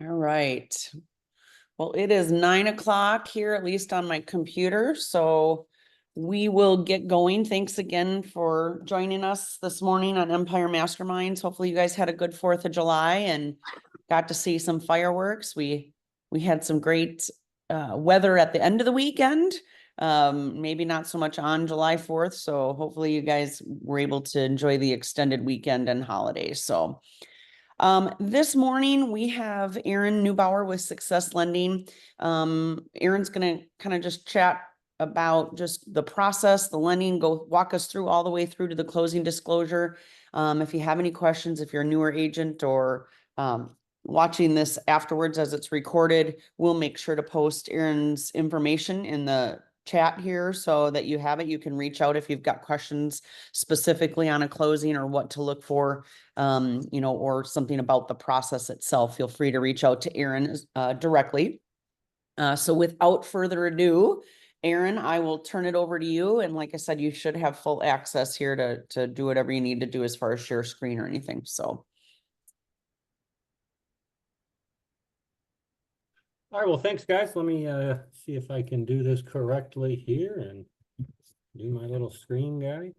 All right. Well, it is 9 o'clock here, at least on my computer. So we will get going. Thanks again for joining us this morning on Empire Masterminds. Hopefully you guys had a good 4th of July and got to see some fireworks. We had some great weather at the end of the weekend. Maybe not so much on July 4th. So hopefully you guys were able to enjoy the extended weekend and holidays. So this morning we have Erin Neubauer with Success Lending. Erin's going to kind of just chat about just the process, the lending, go walk us through all the way through to the closing disclosure. If you have any questions, if you're a newer agent or watching this afterwards as it's recorded, we'll make sure to post Erin's information in the chat here so that you have it. You can reach out if you've got questions specifically on a closing or what to look for, or something about the process itself. Feel free to reach out to Erin directly. So without further ado, Erin, I will turn it over to you. And like I said, you should have full access here to do whatever you need to do as far as share screen or anything. So. All right, well, thanks, guys. Let me see if I can do this correctly here and do my little screen guy.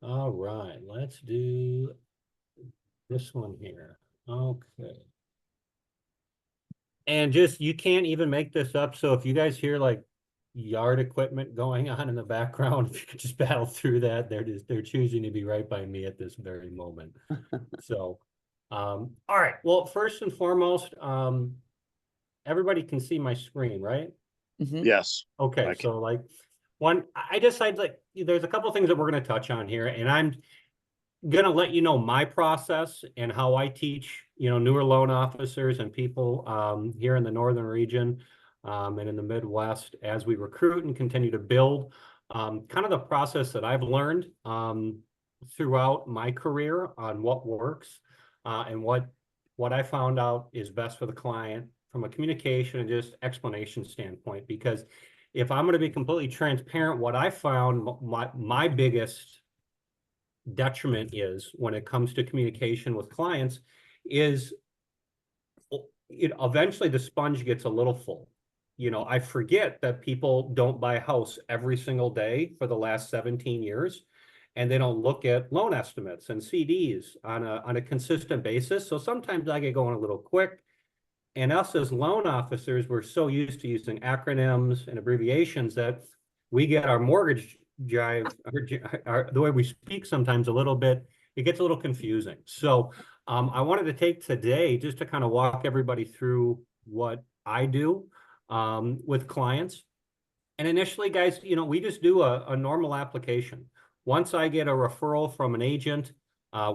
All right, let's do this one here. Okay. And just, you can't even make this up. So if you guys hear like yard equipment going on in the background, if you could just battle through that, they're choosing to be right by me at this very moment. So, all right. Well, first and foremost, everybody can see my screen, right? Mm-hmm. Yes. Okay, so like I decided like there's a couple of things that we're going to touch on here, and I'm going to let you know my process and how I teach, newer loan officers and people here in the northern region and in the Midwest as we recruit and continue to build kind of the process that I've learned throughout my career on what works and what I found out is best for the client from a communication and just explanation standpoint. Because if I'm going to be completely transparent, what I found my biggest detriment is when it comes to communication with clients is eventually the sponge gets a little full. I forget that people don't buy a house every single day for the last 17 years. And they don't look at loan estimates and CDs on a consistent basis. So sometimes I get going a little quick. And us as loan officers, we're so used to using acronyms and abbreviations that we get our mortgage jive, the way we speak sometimes a little bit, it gets a little confusing. So I wanted to take today just to kind of walk everybody through what I do with clients. And initially, guys, we just do a normal application. Once I get a referral from an agent,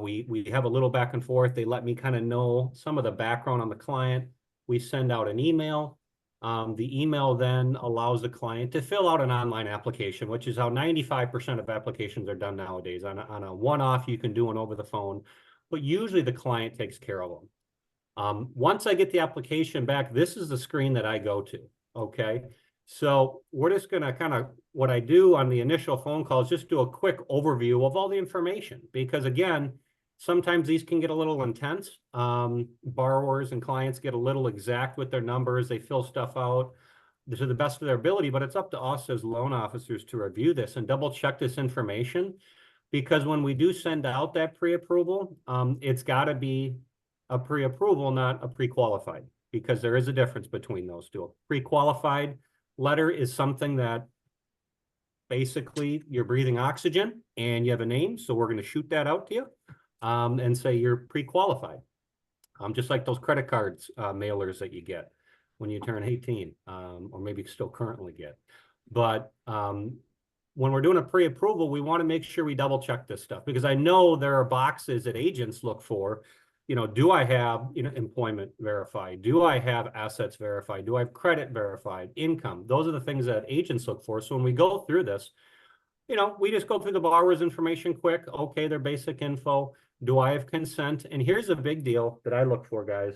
we have a little back and forth. They let me kind of know some of the background on the client. We send out an email. The email then allows the client to fill out an online application, which is how 95% of applications are done nowadays. On a one-off, you can do one over the phone, but usually the client takes care of them. Once I get the application back, this is the screen that I go to, okay? So we're just going to kind of, what I do on the initial phone call is just do a quick overview of all the information, because again, sometimes these can get a little intense. Borrowers and clients get a little exact with their numbers. They fill stuff out to the best of their ability, but it's up to us as loan officers to review this and double check this information. Because when we do send out that pre-approval, it's got to be a pre-approval, not a pre-qualified, because there is a difference between those two. A pre-qualified letter is something that basically you're breathing oxygen and you have a name, so we're going to shoot that out to you. And say you're pre-qualified, just like those credit cards mailers that you get when you turn 18, or maybe still currently get. But when we're doing a pre-approval, we want to make sure we double check this stuff, because I know there are boxes that agents look for. Do I have employment verified? Do I have assets verified? Do I have credit verified? Income? Those are the things that agents look for. So when we go through this, we just go through the borrower's information quick. Okay, their basic info. Do I have consent? And here's a big deal that I look for, guys.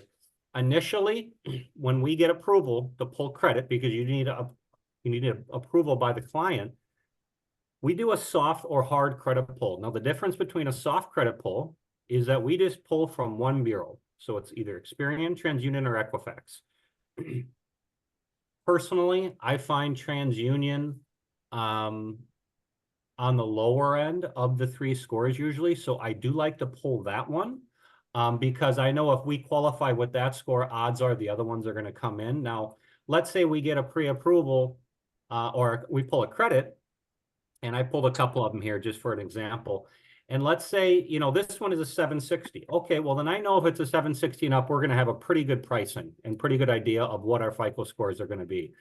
Initially, when we get approval to pull credit, because you need an approval by the client, we do a soft or hard credit pull. Now, the difference between a soft credit pull is that we just pull from one bureau. So it's either Experian, TransUnion, or Equifax. Personally, I find TransUnion on the lower end of the 3 scores usually. So I do like to pull that one because I know if we qualify with that score, odds are the other ones are going to come in. Now, let's say we get a pre-approval or we pull a credit, and I pulled a couple of them here just for an example. And let's say, you know, this one is a 760. Okay, well, then I know if it's a 760 and up, we're going to have a pretty good pricing and pretty good idea of what our FICO scores are going to be.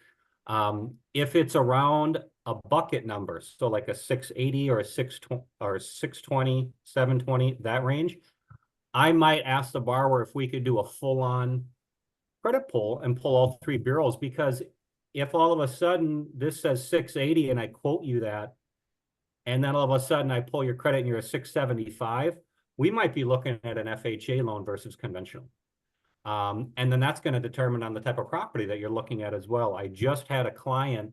If it's around a bucket number, so like a 680 or a 620, 720, that range, I might ask the borrower if we could do a full-on credit pull and pull all 3 bureaus, because if all of a sudden this says 680 and I quote you that, and then all of a sudden I pull your credit and you're a 675, we might be looking at an FHA loan versus conventional. And then that's going to determine on the type of property that you're looking at as well. I just had a client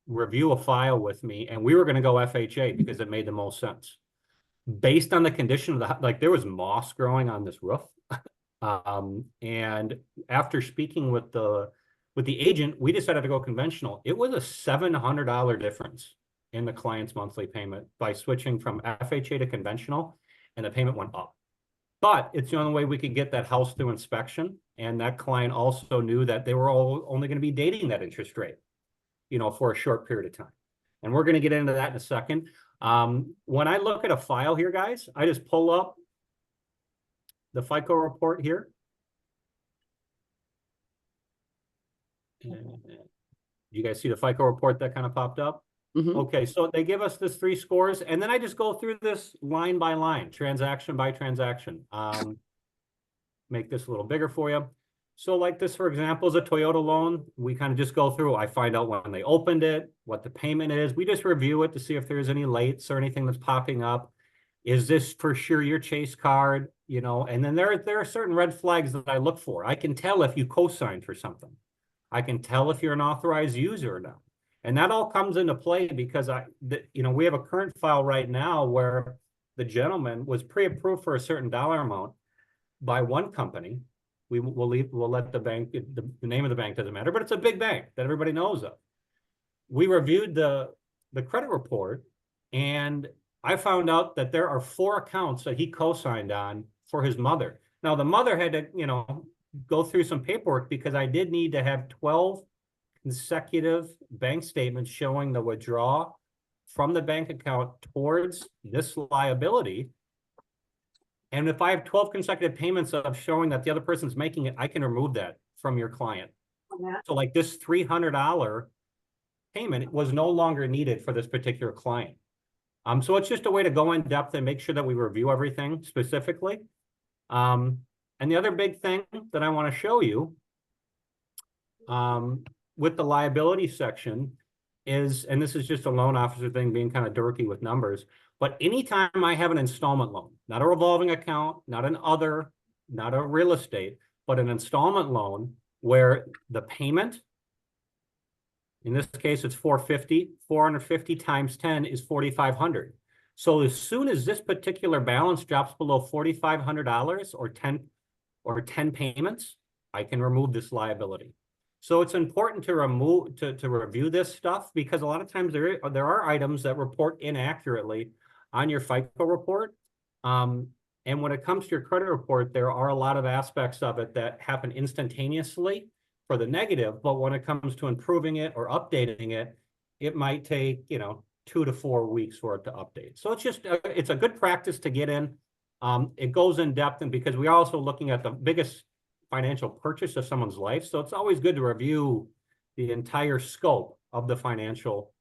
review a file with me, and we were going to go FHA because it made the most sense. Based on the condition of the, like there was moss growing on this roof. And after speaking with the agent, we decided to go conventional. It was a $700 difference in the client's monthly payment by switching from FHA to conventional, and the payment went up. But it's the only way we could get that house through inspection. And that client also knew that they were only going to be dating that interest rate, you know, for a short period of time. And we're going to get into that in a second. When I look at a file here, guys, I just pull up the FICO report here. You guys see the FICO report that kind of popped up? Mhm. Okay, so they give us this 3 scores, and then I just go through this line by line, transaction by transaction. Make this a little bigger for you. So like this, for example, is a Toyota loan. We kind of just go through. I find out when they opened it, what the payment is. We just review it to see if there's any lates or anything that's popping up. Is this for sure your Chase card? You know, and then there are certain red flags that I look for. I can tell if you co-signed for something. I can tell if you're an authorized user or not. And that all comes into play because you know, we have a current file right now where the gentleman was pre-approved for a certain dollar amount by one company. We'll let the bank, the name of the bank doesn't matter, but it's a big bank that everybody knows of. We reviewed the credit report, and I found out that there are 4 accounts that he co-signed on for his mother. Now, the mother had to, you know, go through some paperwork because I did need to have 12 consecutive bank statements showing the withdrawal from the bank account towards this liability. And if I have 12 consecutive payments of showing that the other person's making it, I can remove that from your client. Yeah. So like this $300 payment was no longer needed for this particular client. So it's just a way to go in depth and make sure that we review everything specifically. And the other big thing that I want to show you with the liability section is, and this is just a loan officer thing being kind of dorky with numbers, but anytime I have an installment loan, not a revolving account, not an other, not a real estate, but an installment loan where the payment, in this case, it's 450 times 10 is 4,500. So as soon as this particular balance drops below $4,500 or 10 payments, I can remove this liability. So it's important to review this stuff because a lot of times there are items that report inaccurately on your FICO report. And when it comes to your credit report, there are a lot of aspects of it that happen instantaneously for the negative, but when it comes to improving it or updating it, it might take, you know, 2 to 4 weeks for it to update. So it's a good practice to get in. It goes in depth, and because we're also looking at the biggest financial purchase of someone's life. So it's always good to review the entire scope of the financial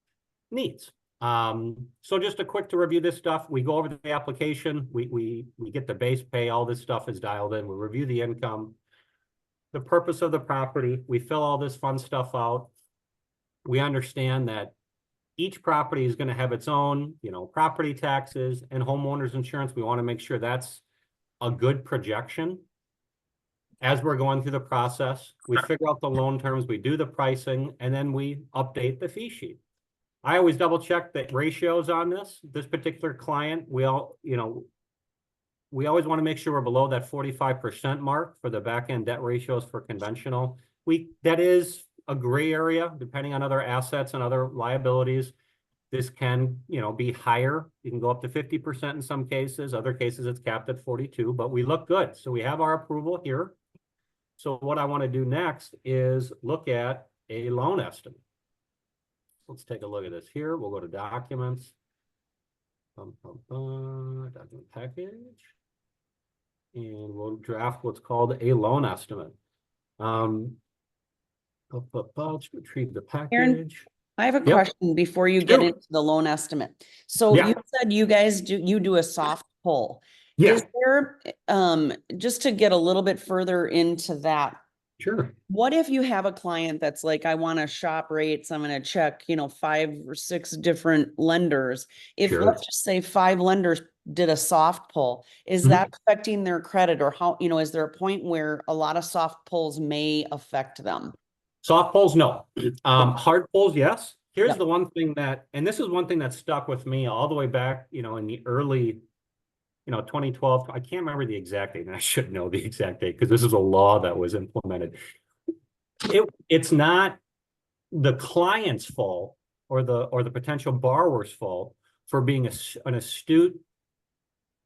needs. So just a quick to review this stuff. We go over the application, we get the base pay, all this stuff is dialed in. We review the income, the purpose of the property. We fill all this fun stuff out. We understand that each property is going to have its own, you know, property taxes and homeowners insurance. We want to make sure that's a good projection. As we're going through the process, we figure out the loan terms, we do the pricing, and then we update the fee sheet. I always double check the ratios on this particular client. We all, you know, we always want to make sure we're below that 45% mark for the back end debt ratios for conventional. That is a gray area depending on other assets and other liabilities. This can, be higher. You can go up to 50% in some cases. Other cases, it's capped at 42, but we look good. So we have our approval here. So what I want to do next is look at a loan estimate. Let's take a look at this here. We'll go to documents, document package, and we'll draft what's called a loan estimate. Let's retrieve the Aaron, package. I have a Yep. question before you get Sure. into the loan estimate. So Yeah. you said you guys do a soft pull. Yeah. Is there, just to get a little bit further into that, Sure. what if you have a client that's like, I want to shop rates, I'm going to check, 5 or 6 different lenders. If Sure. let's just say 5 lenders did a soft pull, is Mhm. that affecting their credit, or how, is there a point where a lot of soft pulls may affect them? Soft pulls, no. Hard pulls, yes. Here's Yep. the one thing and this is one thing that stuck with me all the way back, in the early, 2012. I can't remember the exact date, and I should know the exact date because this is a law that was implemented. It's not the client's fault or the potential borrower's fault for being an astute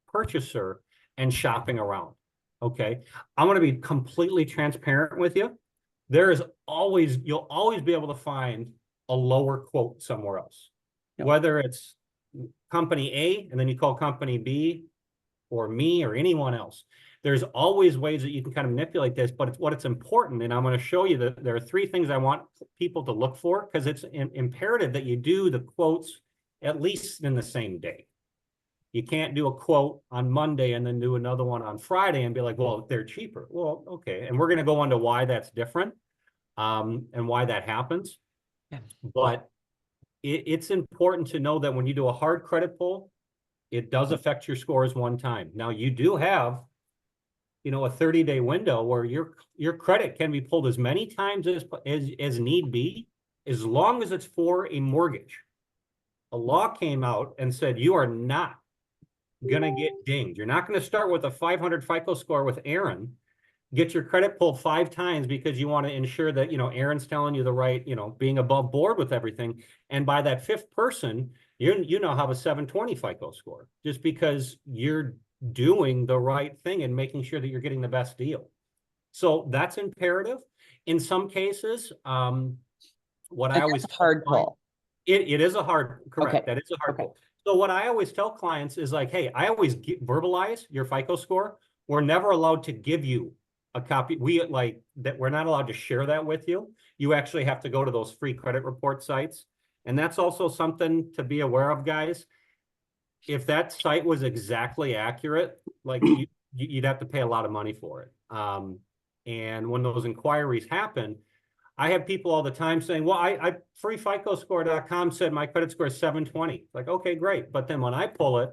purchaser and shopping around. Okay. I'm going to be completely transparent with you. You'll always be able to find a lower quote somewhere else. Yep. Whether it's company A and then you call company B or me or anyone else. There's always ways that you can kind of manipulate this, but it's important. And I'm going to show you that there are 3 things I want people to look for, because it's imperative that you do the quotes at least in the same day. You can't do a quote on Monday and then do another one on Friday and be like, well, they're cheaper. Well, okay. And we're going to go into why that's different, and why that happens. Yeah. But it's important to know that when you do a hard credit pull, it does affect your scores one time. Now you do have, a 30-day window where your credit can be pulled as many times as need be, as long as it's for a mortgage. A law came out and said you are not going to get dinged. You're not going to start with a 500 FICO score with Aaron, get your credit pulled 5 times because you want to ensure that, Aaron's telling you the right, being above board with everything. And by that 5th person, you now have a 720 FICO score just because you're doing the right thing and making sure that you're getting the best deal. So that's imperative. In some cases, what I always hard pull. It is a hard, correct. Okay. That is a hard pull. So what I always tell clients is like, hey, I always verbalize your FICO score. We're never allowed to give you a copy. We're not allowed to share that with you. You actually have to go to those free credit report sites. And that's also something to be aware of, guys. If that site was exactly accurate, like you'd have to pay a lot of money for it. And when those inquiries happen, I have people all the time saying, well, freeficoscore.com said my credit score is 720. Like, okay, great. But then when I pull it,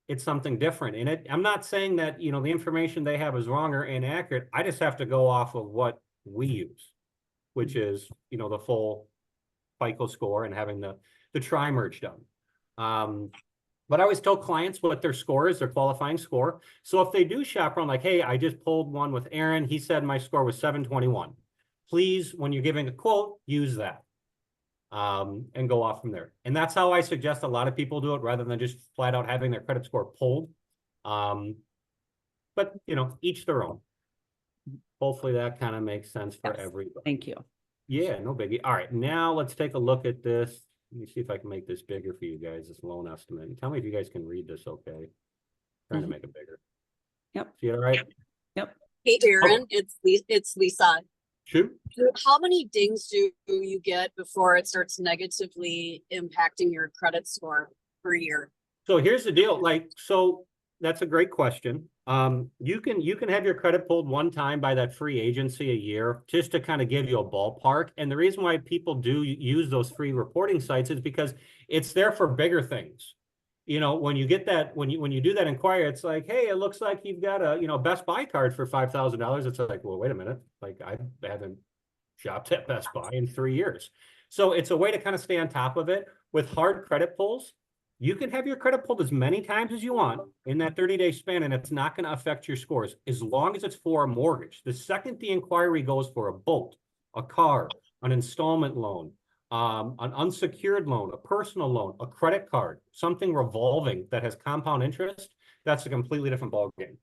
it's something different. And I'm not saying that, the information they have is wrong or inaccurate. I just have to go off of what we use, which is, the full FICO score and having the tri-merge done. But I always tell clients what their score is, their qualifying score. So if they do shop around, like, hey, I just pulled one with Aaron. He said my score was 721. Please, when you're giving a quote, use that, and go off from there. And that's how I suggest a lot of people do it, rather than just flat out having their credit score pulled. But, each their own. Hopefully that kind of makes sense for everybody. Thank you. Yeah, no biggie. All right, now let's take a look at this. Let me see if I can make this bigger for you guys, this loan estimate. And tell me if you guys can read this okay. Trying to make it bigger. Yep. See it all right? Yep. Hey, Aaron, it's Lisa. Shoot. How many dings do you get before it starts negatively impacting your credit score per year? So here's the deal. So that's a great question. You can have your credit pulled one time by that free agency a year, just to kind of give you a ballpark. And the reason why people do use those free reporting sites is because it's there for bigger things. When you get that, when you do that inquiry, it's like, hey, it looks like you've got a, Best Buy card for $5,000. It's like, well, wait a minute. Like, I haven't shopped at Best Buy in 3 years. So it's a way to kind of stay on top of it. With hard credit pulls, You can have your credit pulled as many times as you want in that 30-day span, and it's not going to affect your scores as long as it's for a mortgage. The second the inquiry goes for a boat, a car, an installment loan, an unsecured loan, a personal loan, a credit card, something revolving that has compound interest, that's a completely different ballgame.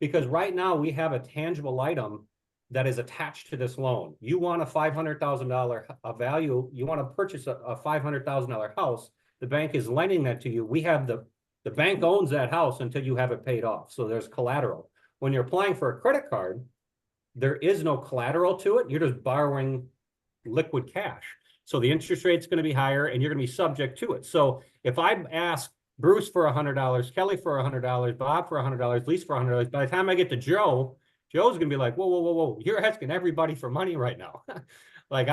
Because right now we have a tangible item that is attached to this loan. You want a $500,000 value, you want to purchase a $500,000 house, the bank is lending that to you. We have the bank owns that house until you have it paid off. So there's collateral. When you're applying for a credit card, there is no collateral to it. You're just borrowing liquid cash. So the interest rate's going to be higher and you're going to be subject to it. So if I ask Bruce for $100, Kelly for $100, Bob for $100, Lisa for $100, by the time I get to Joe, Joe's going to be like, whoa, whoa, whoa, whoa, you're asking everybody for money right now. Like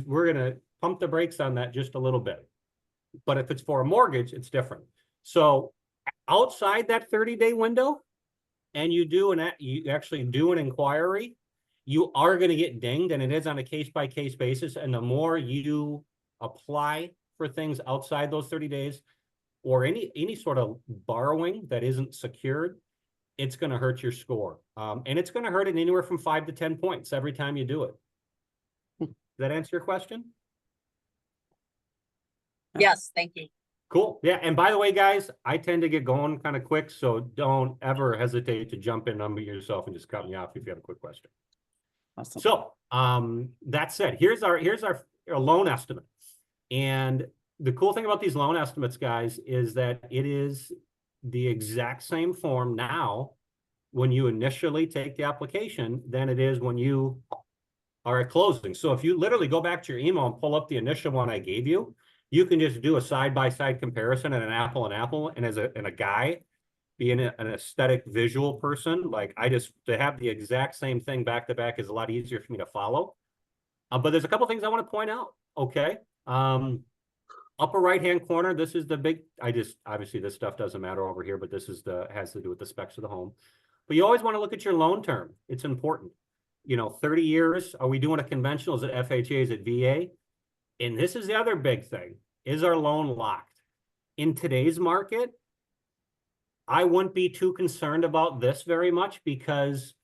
we're going to pump the brakes on that just a little bit. But if it's for a mortgage, it's different. So outside that 30-day window, and you actually do an inquiry, you are going to get dinged, and it is on a case-by-case basis. And the more you apply for things outside those 30 days, or any sort of borrowing that isn't secured, it's going to hurt your score. And it's going to hurt it anywhere from 5 to 10 points every time you do it. Does that answer your question? Yes, thank you. Cool. Yeah. And by the way, guys, I tend to get going kind of quick, so don't ever hesitate to jump in, unmute yourself, and just cut me off if you have a quick question. Awesome. So that said, here's our loan estimate. And the cool thing about these loan estimates, guys, is that it is the exact same form now when you initially take the application than it is when you are at closing. So if you literally go back to your email and pull up the initial one I gave you, you can just do a side-by-side comparison and an apple and apple. And as a guy, being an aesthetic visual person, like to have the exact same thing back to back is a lot easier for me to follow. But there's a couple things I want to point out. Okay. Upper right-hand corner, this is the big, obviously this stuff doesn't matter over here, but this is has to do with the specs of the home. But you always want to look at your loan term. It's important. 30 years, are we doing a conventional? Is it FHA? Is it VA? And this is the other big thing. Is our loan locked? In today's market, I wouldn't be too concerned about this very much, because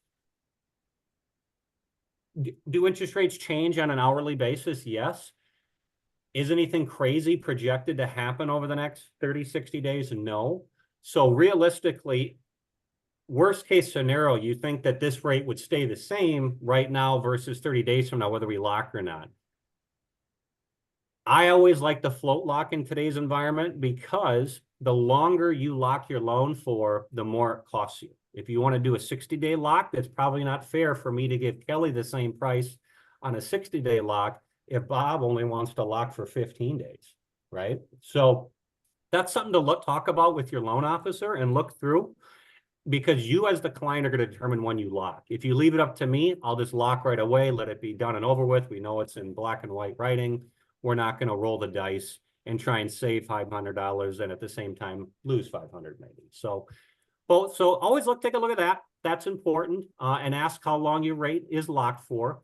do interest rates change on an hourly basis? Yes. Is anything crazy projected to happen over the next 30, 60 days? No. So realistically, worst case scenario, you think that this rate would stay the same right now versus 30 days from now, whether we lock or not. I always like the float lock in today's environment, because the longer you lock your loan for, the more it costs you. If you want to do a 60-day lock, that's probably not fair for me to give Kelly the same price on a 60-day lock if Bob only wants to lock for 15 days, right? So that's something to talk about with your loan officer and look through, because you as the client are going to determine when you lock. If you leave it up to me, I'll just lock right away, let it be done and over with. We know it's in black and white writing. We're not going to roll the dice and try and save $500 and at the same time lose 500 maybe. So always take a look at that. That's important. And ask how long your rate is locked for.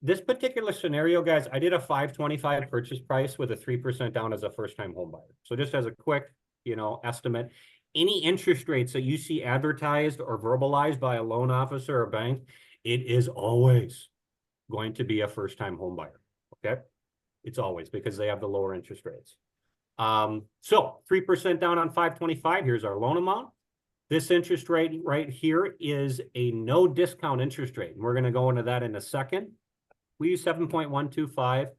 This particular scenario, guys, I did a $525 purchase price with a 3% down as a first-time home buyer. So just as a quick, estimate, any interest rates that you see advertised or verbalized by a loan officer or bank, it is always going to be a first-time home buyer. Okay. It's always, because they have the lower interest rates. So 3% down on 525. Here's our loan amount. This interest rate right here is a no discount interest rate. And we're going to go into that in a second. We use 7.125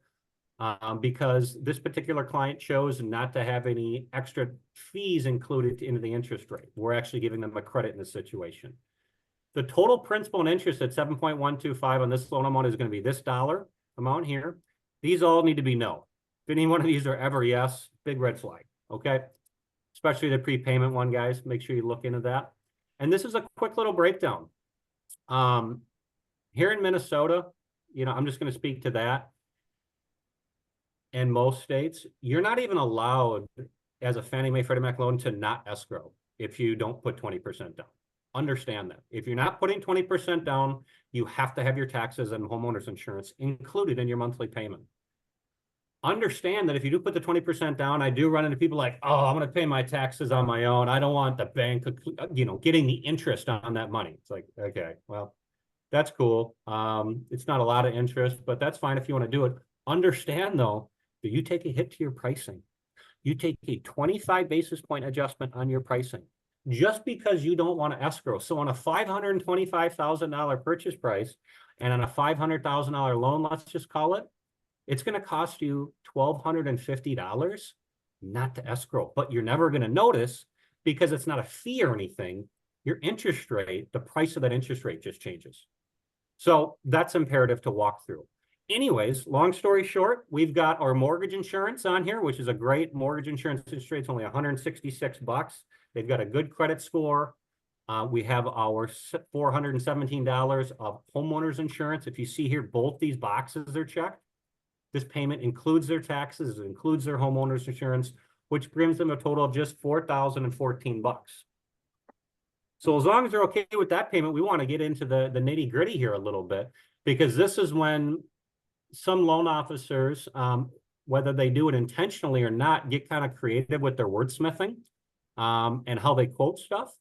because this particular client chose not to have any extra fees included into the interest rate. We're actually giving them a credit in this situation. The total principal and interest at 7.125 on this loan amount is going to be this dollar amount here. These all need to be no. If any one of these are ever yes, big red flag, okay? Especially the prepayment one, guys. Make sure you look into that. And this is a quick little breakdown. Here in Minnesota, I'm just going to speak to that. In most states, you're not even allowed as a Fannie Mae Freddie Mac loan to not escrow if you don't put 20% down. Understand that. If you're not putting 20% down, you have to have your taxes and homeowner's insurance included in your monthly payment. understand that if you do put the 20% down, I do run into people like, oh, I'm going to pay my taxes on my own. I don't want the bank, getting the interest on that money. It's like, okay, well, that's cool. It's not a lot of interest, but that's fine if you want to do it. Understand though, that you take a hit to your pricing. You take a 25 basis point adjustment on your pricing just because you don't want to escrow. So on a $525,000 purchase price and on a $500,000 loan, let's just call it, it's going to cost you $1,250 not to escrow, but you're never going to notice because it's not a fee or anything. Your interest rate, the price of that interest rate just changes. So that's imperative to walk through. Anyways, long story short, we've got our mortgage insurance on here, which is a great mortgage insurance interest rate. It's only $166. They've got a good credit score. We have our $417 of homeowners insurance. If you see here, both these boxes are checked. This payment includes their taxes, it includes their homeowners insurance, which brings them a total of just $4,014. So as long as they're okay with that payment, we want to get into the nitty gritty here a little bit, because this is when some loan officers, whether they do it intentionally or not, get kind of creative with their wordsmithing and how they quote stuff.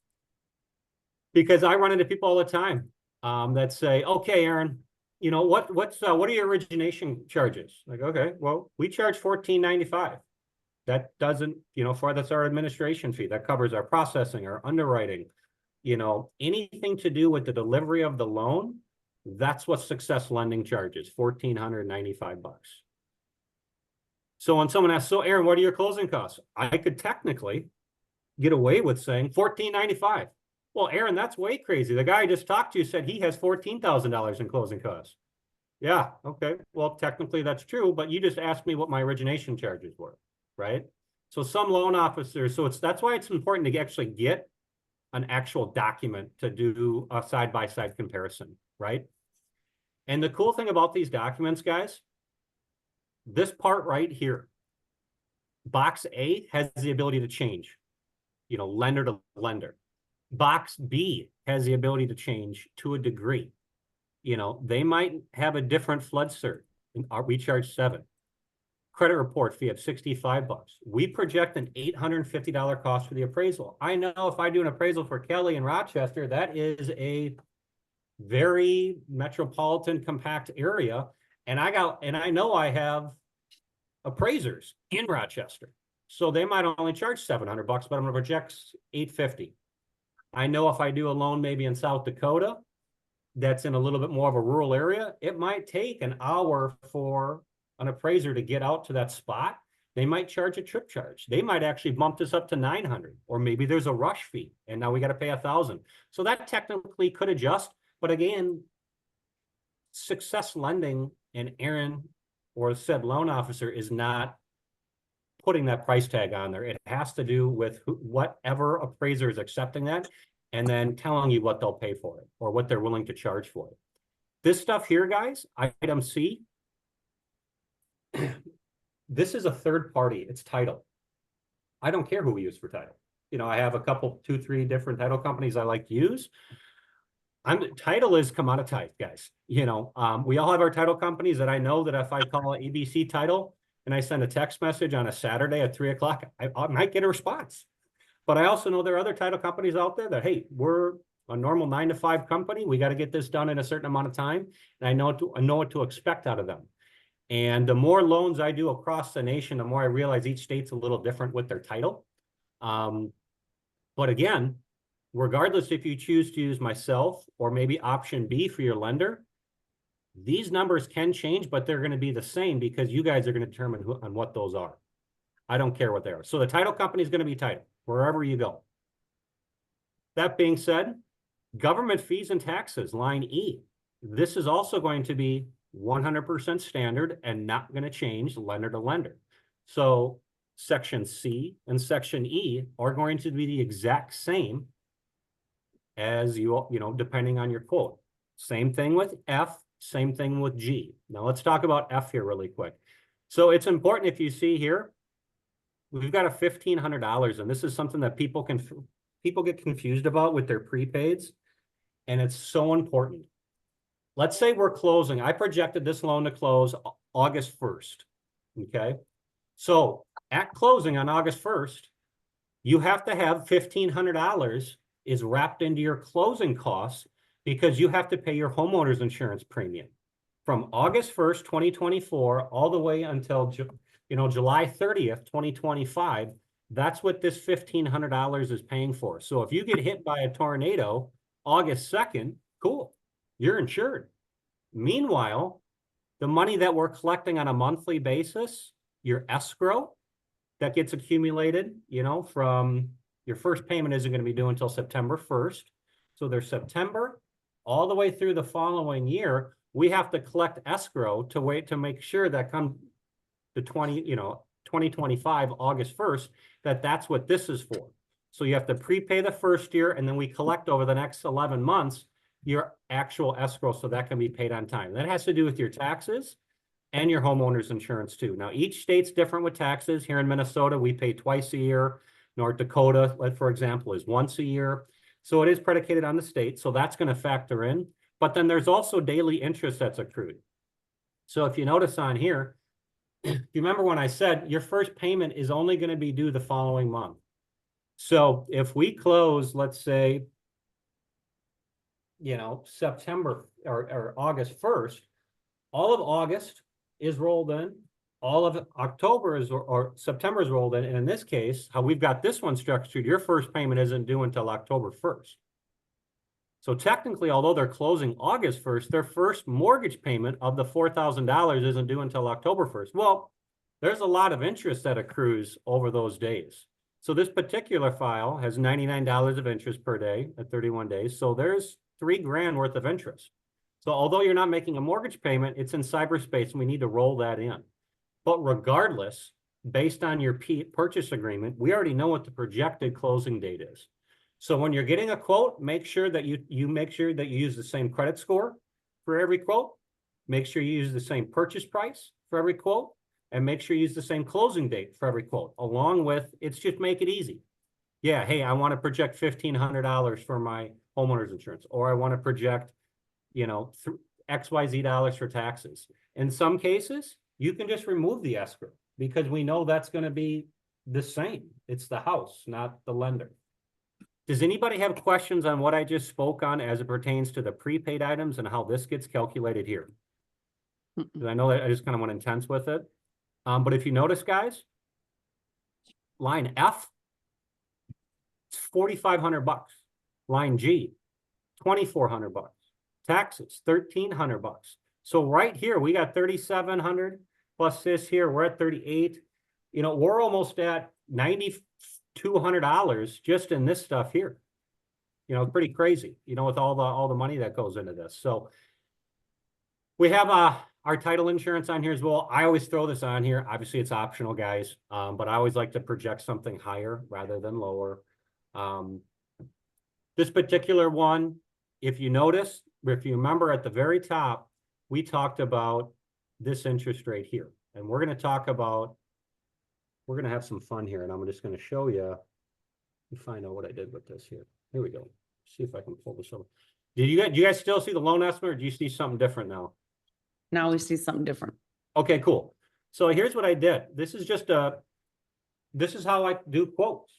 Because I run into people all the time that say, okay, Aaron, what are your origination charges? Like, okay, well, we charge $14.95. That doesn't, that's our administration fee. That covers our processing, our underwriting, anything to do with the delivery of the loan. That's what Success Lending charges, $1,495. So when someone asks, so Aaron, what are your closing costs? I could technically get away with saying $14.95. Well, Aaron, that's way crazy. The guy I just talked to said he has $14,000 in closing costs. Yeah, okay. Well, technically that's true, but you just asked me what my origination charges were, right? So some loan officers, that's why it's important to actually get an actual document to do a side-by-side comparison, right? And the cool thing about these documents, guys, this part right here, box A has the ability to change, lender to lender. Box B has the ability to change to a degree. They might have a different flood cert. We charge $7. Credit report fee of $65. We project an $850 cost for the appraisal. I know if I do an appraisal for Kelly in Rochester, that is a very metropolitan compact area. And I know I have appraisers in Rochester. So they might only charge $700, but I'm going to project $850. I know if I do a loan maybe in South Dakota, that's in a little bit more of a rural area, it might take an hour for an appraiser to get out to that spot. They might charge a trip charge. They might actually bump this up to $900, or maybe there's a rush fee and now we got to pay $1,000. So that technically could adjust. But again, Success Lending and Aaron or said loan officer is not putting that price tag on there. It has to do with whatever appraiser is accepting that and then telling you what they'll pay for it or what they're willing to charge for it. This stuff here, guys, item C, this is a third party. It's title. I don't care who we use for title. I have a couple, 2, 3 different title companies I like to use. Title is commoditized, guys. We all have our title companies that I know that if I call ABC Title and I send a text message on a Saturday at 3 o'clock, I might get a response. But I also know there are other title companies out there that, hey, we're a normal 9 to 5 company. We got to get this done in a certain amount of time. And I know what to expect out of them. And the more loans I do across the nation, the more I realize each state's a little different with their title. But again, regardless if you choose to use myself or maybe option B for your lender, these numbers can change, but they're going to be the same because you guys are going to determine on what those are. I don't care what they are. So the title company is going to be title wherever you go. That being said, government fees and taxes, line E. This is also going to be 100% standard and not going to change lender to lender. So section C and section E are going to be the exact same as depending on your quote. Same thing with F, same thing with G. Now let's talk about F here really quick. So it's important, if you see here, we've got a $1,500, and this is something that people get confused about with their prepaids, and it's so important. Let's say we're closing. I projected this loan to close August 1st. Okay. So at closing on August 1st, you have to have $1,500 is wrapped into your closing costs because you have to pay your homeowner's insurance premium from August 1st, 2024, all the way until, July 30th, 2025. That's what this $1,500 is paying for. So if you get hit by a tornado August 2nd, cool, you're insured. Meanwhile, the money that we're collecting on a monthly basis, your escrow that gets accumulated, from your first payment isn't going to be due until September 1st. So there's September all the way through the following year. We have to collect escrow to wait to make sure that come the 2025, August 1st, that's what this is for. So you have to prepay the first year, and then we collect over the next 11 months your actual escrow so that can be paid on time. That has to do with your taxes and your homeowner's insurance too. Now, each state's different with taxes. Here in Minnesota, we pay twice a year. North Dakota, for example, is once a year. So it is predicated on the state. So that's going to factor in. But then there's also daily interest that's accrued. So if you notice on here, if you remember when I said your first payment is only going to be due the following month. So if we close, let's say, September or August 1st, all of August is rolled in, all of October or September is rolled in. And in this case, how we've got this one structured, your first payment isn't due until October 1st. So technically, although they're closing August 1st, their first mortgage payment of the $4,000 isn't due until October 1st. Well, there's a lot of interest that accrues over those days. So this particular file has $99 of interest per day at 31 days. So there's $3,000 worth of interest. So although you're not making a mortgage payment, it's in cyberspace and we need to roll that in. But regardless, based on your purchase agreement, we already know what the projected closing date is. So when you're getting a quote, make sure that you use the same credit score for every quote. Make sure you use the same purchase price for every quote, and make sure you use the same closing date for every quote, along with, it's just make it easy. Yeah, hey, I want to project $1,500 for my homeowner's insurance, or I want to project, XYZ dollars for taxes. In some cases, you can just remove the escrow because we know that's going to be the same. It's the house, not the lender. Does anybody have questions on what I just spoke on as it pertains to the prepaid items and how this gets calculated here? Because I know that I just kind of went intense with it. But if you notice, guys, line F, it's $4,500. Line G, $2,400. Taxes, $1,300. So right here, we got 3,700 plus this here, we're at 38. We're almost at $9,200 just in this stuff here. Pretty crazy, with all the money that goes into this. So we have our title insurance on here as well. I always throw this on here. Obviously, it's optional, guys, but I always like to project something higher rather than lower. This particular one, if you notice, if you remember at the very top, we talked about this interest rate here. And we're going to have some fun here. And I'm just going to show you, find out what I did with this here. Here we go. See if I can pull this over. Do you guys still see the loan estimate, or do you see something different now? Now we see something different. Okay, cool. So here's what I did. This is how I do quotes.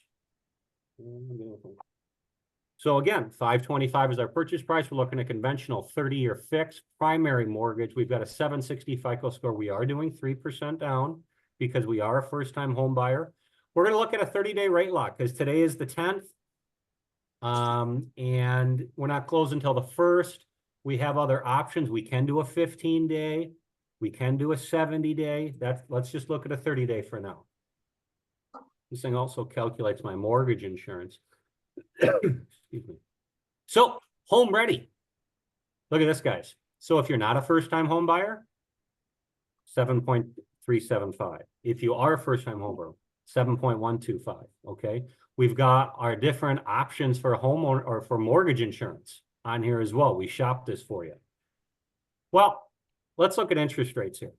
So again, $525 is our purchase price. We're looking at conventional 30-year fixed primary mortgage. We've got a 760 FICO score. We are doing 3% down because we are a first-time home buyer. We're going to look at a 30-day rate lock because today is the 10th. And we're not closed until the 1st. We have other options. We can do a 15-day. We can do a 70-day. Let's just look at a 30-day for now. This thing also calculates my mortgage insurance. Excuse me. So, home ready. Look at this, guys. So if you're not a first-time home buyer, 7.375. If you are a first-time home buyer, 7.125. Okay. We've got our different options for homeowner or for mortgage insurance on here as well. We shopped this for you. Well, let's look at interest rates here.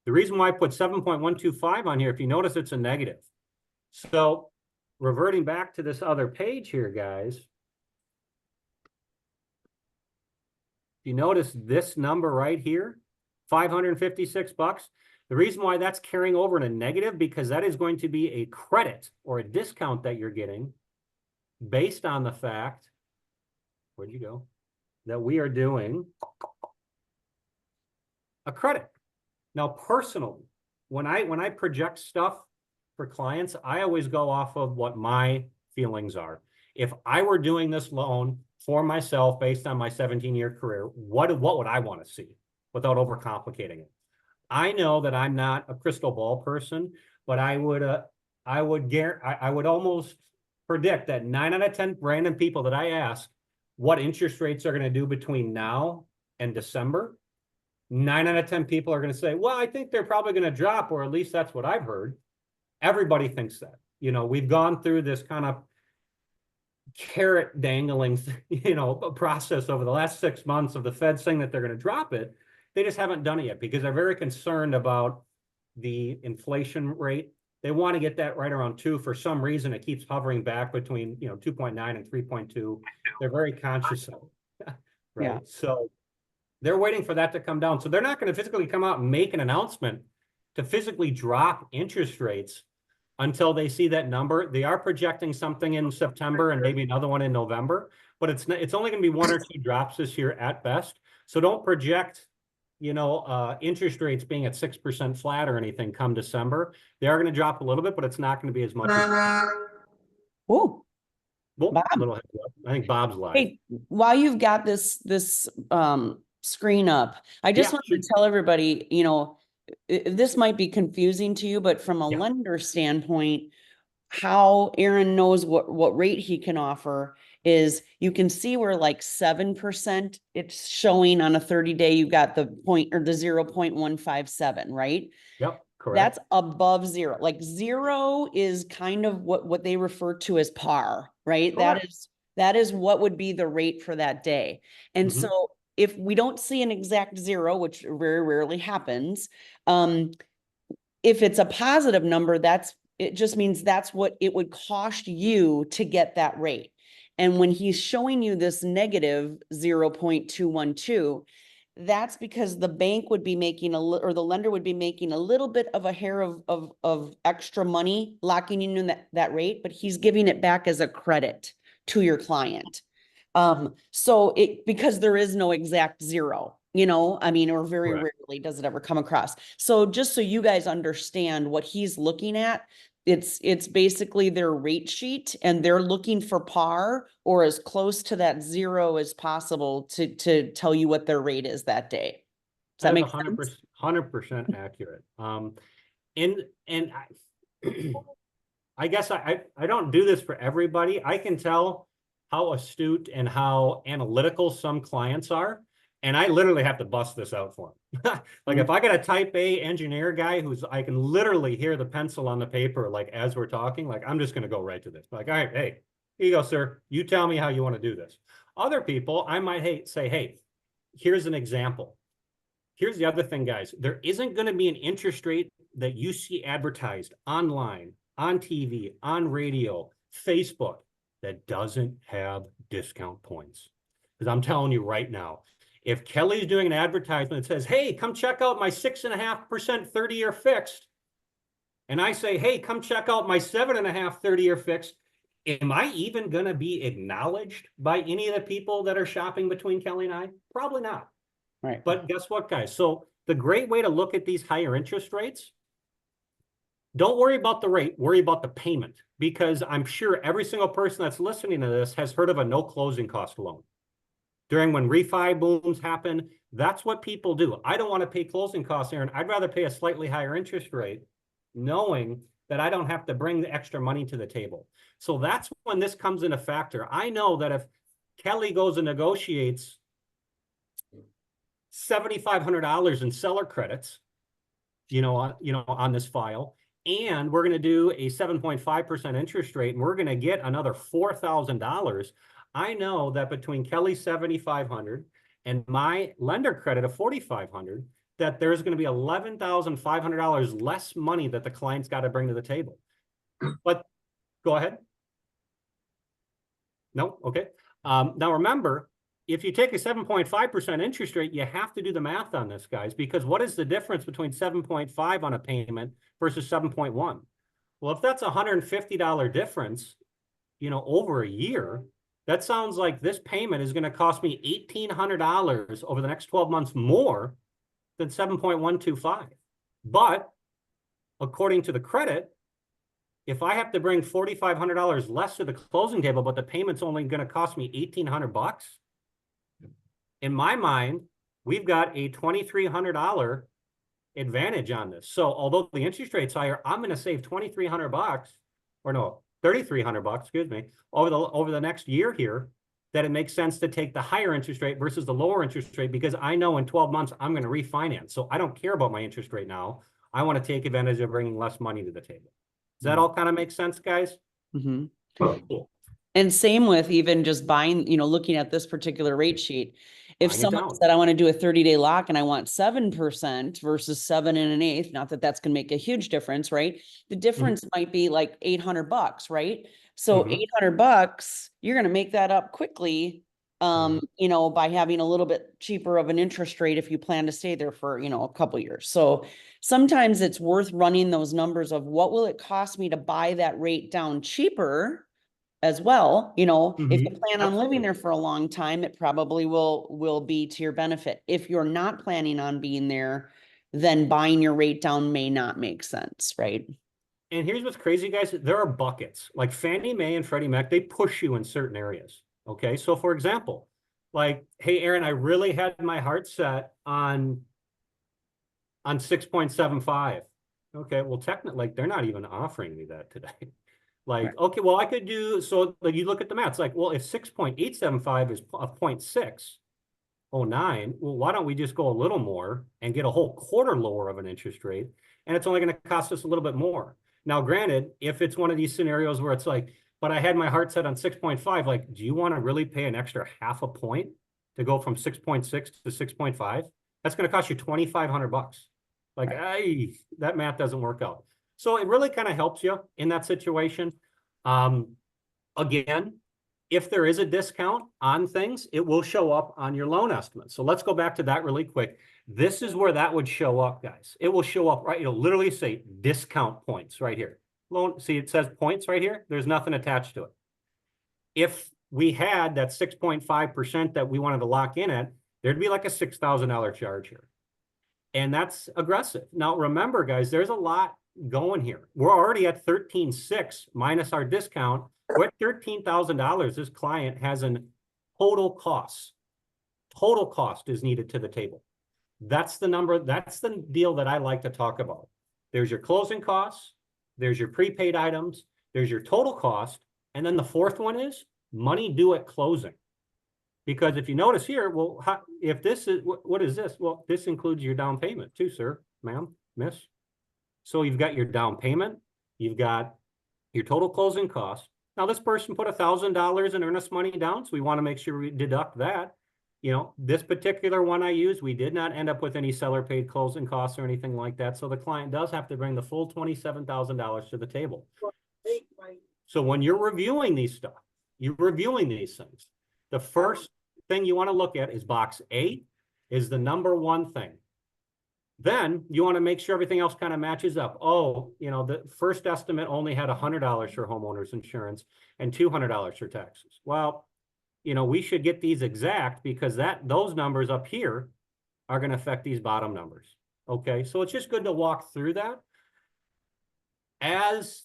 The reason why I put 7.125 on here, if you notice, it's a negative. So reverting back to this other page here, guys, you notice this number right here, $556. The reason why that's carrying over in a negative, because that is going to be a credit or a discount that you're getting based on the fact, where'd you go? That we are doing a credit. Now, personally, when I project stuff for clients, I always go off of what my feelings are. If I were doing this loan for myself based on my 17-year career, what would I want to see without overcomplicating it? I know that I'm not a crystal ball person, but I would almost predict that 9 out of 10 random people that I ask what interest rates are going to do between now and December, 9 out of 10 people are going to say, well, I think they're probably going to drop, or at least that's what I've heard. Everybody thinks that. You know, we've gone through this kind of carrot dangling, process over the last 6 months of the Fed saying that they're going to drop it. They just haven't done it yet because they're very concerned about the inflation rate. They want to get that right around 2. For some reason, it keeps hovering back between 2.9 and 3.2. They're very conscious of it, right? Yeah. So they're waiting for that to come down. So they're not going to physically come out and make an announcement to physically drop interest rates until they see that number. They are projecting something in September and maybe another one in November, but it's only going to be 1 or 2 drops this year at best. So don't project interest rates being at 6% flat or anything come December. They are going to drop a little bit, but it's not going to be as much as. Oh, Well, Bob. little heads up. I think Bob's live. Hey, while you've got this screen up, I just Yeah, wanted to tell everybody, this might be confusing to you, but from a Yeah. lender standpoint, how Aaron knows what rate he can offer is you can see where like 7% it's showing on a 30-day, you got the point or the 0.157, right? Yep, correct. That's above 0. Like 0 is kind of what they refer to as par, right? Correct. That is what would be the rate for that day. And Mhm. so if we don't see an exact 0, which very rarely happens, if it's a positive number, it just means that's what it would cost you to get that rate. And when he's showing you this negative 0.212, that's because the bank would be making or the lender would be making a little bit of a hair of extra money, locking you in that rate, but he's giving it back as a credit to your client. So because there is no exact 0, or very Correct. rarely does it ever come across. So just so you guys understand what he's looking at, it's basically their rate sheet and they're looking for par or as close to that 0 as possible to tell you what their rate is that day. Does that make sense? 100% accurate. And I guess I don't do this for everybody. I can tell how astute and how analytical some clients are. And I literally have to bust this out for them. Like if I got a type A engineer guy I can literally hear the pencil on the paper, like as we're talking, like I'm just going to go right to this. Like, all right, hey, here you go, sir. You tell me how you want to do this. Other people, I might say, hey, here's an example. Here's the other thing, guys. There isn't going to be an interest rate that you see advertised online, on TV, on radio, Facebook, that doesn't have discount points. Because I'm telling you right now, if Kelly's doing an advertisement that says, hey, come check out my 6.5% 30-year fixed, and I say, hey, come check out my 7.5 30-year fixed, am I even going to be acknowledged by any of the people that are shopping between Kelly and I? Probably not. Right. But guess what, guys? So the great way to look at these higher interest rates, don't worry about the rate, worry about the payment, because I'm sure every single person that's listening to this has heard of a no closing cost loan. During when refi booms happen, that's what people do. I don't want to pay closing costs, Aaron. I'd rather pay a slightly higher interest rate, knowing that I don't have to bring the extra money to the table. So that's when this comes into factor. I know that if Kelly goes and negotiates $7,500 in seller credits, on this file, and we're going to do a 7.5% interest rate, and we're going to get another $4,000. I know that between Kelly's 7,500 and my lender credit of 4,500, that there's going to be $11,500 less money that the client's got to bring to the table. But go ahead. No, okay. Now remember, if you take a 7.5% interest rate, you have to do the math on this, guys, because what is the difference between 7.5 on a payment versus 7.1? Well, if that's $150 difference, you know, over a year, that sounds like this payment is going to cost me $1,800 over the next 12 months more than 7.125. But according to the credit, if I have to bring $4,500 less to the closing table, but the payment's only going to cost me $1,800, in my mind, we've got a $2,300 advantage on this. So although the interest rate's higher, I'm going to save $2,300, or no, $3,300, excuse me, over the next year here, that it makes sense to take the higher interest rate versus the lower interest rate, because I know in 12 months I'm going to refinance. So I don't care about my interest rate now. I want to take advantage of bringing less money to the table. Does that all kind of make sense, guys? Mm-hmm. Cool. And same with even just buying, you know, looking at this particular rate sheet. If Buying it someone down. said, I want to do a 30-day lock and I want 7% versus 7 1/8, not that that's going to make a huge difference, right? The difference might be like $800, right? So Mhm. $800, you're going to make that up quickly, you know, by having a little bit cheaper of an interest rate if you plan to stay there for, you know, a couple years. So sometimes it's worth running those numbers of what will it cost me to buy that rate down cheaper as well. You know, if you plan on living there for a long time, it probably will be to your benefit. If you're not planning on being there, then buying your rate down may not make sense, right? And here's what's crazy, guys. There are buckets like Fannie Mae and Freddie Mac. They push you in certain areas. Okay. So for example, like, hey, Aaron, I really had my heart set on 6.75. Okay. Well, technically, like, they're not even offering me that today. Like, Right. okay, well, I could do, so like you look at the math, it's like, well, if 6.875 is a 0.609, well, why don't we just go a little more and get a whole quarter lower of an interest rate? And it's only going to cost us a little bit more. Now, granted, if it's one of these scenarios where it's like, but I had my heart set on 6.5, like, do you want to really pay an extra half a point to go from 6.6 to 6.5? That's going to cost you $2,500. Like, Right. that math doesn't work out. So it really kind of helps you in that situation. Again, if there is a discount on things, it will show up on your loan estimate. So let's go back to that really quick. This is where that would show up, guys. It will show up, right? It'll literally say discount points right here. Loan, see, it says points right here. There's nothing attached to it. If we had that 6.5% that we wanted to lock in at, there'd be like a $6,000 charge here. And that's aggressive. Now, remember, guys, there's a lot going here. We're already at 13.6 minus our discount. We're at $13,000. This client has an total cost. Total cost is needed to the table. That's the number. That's the deal that I like to talk about. There's your closing costs. There's your prepaid items. There's your total cost. And then the fourth one is money due at closing. Because if you notice here, well, if this is, what is this? Well, this includes your down payment too, sir, ma'am, miss. So you've got your down payment, you've got your total closing cost. Now this person put $1,000 in earnest money down, so we want to make sure we deduct that. You know, this particular one I used, we did not end up with any seller paid closing costs or anything like that. So the client does have to bring the full $27,000 to the table. So when you're reviewing these stuff, you're reviewing these things. The first thing you want to look at is box A is the number one thing. Then you want to make sure everything else kind of matches up. Oh, you know, the first estimate only had $100 for homeowners insurance and $200 for taxes. Well, you know, we should get these exact because those numbers up here are going to affect these bottom numbers. Okay, so it's just good to walk through that. As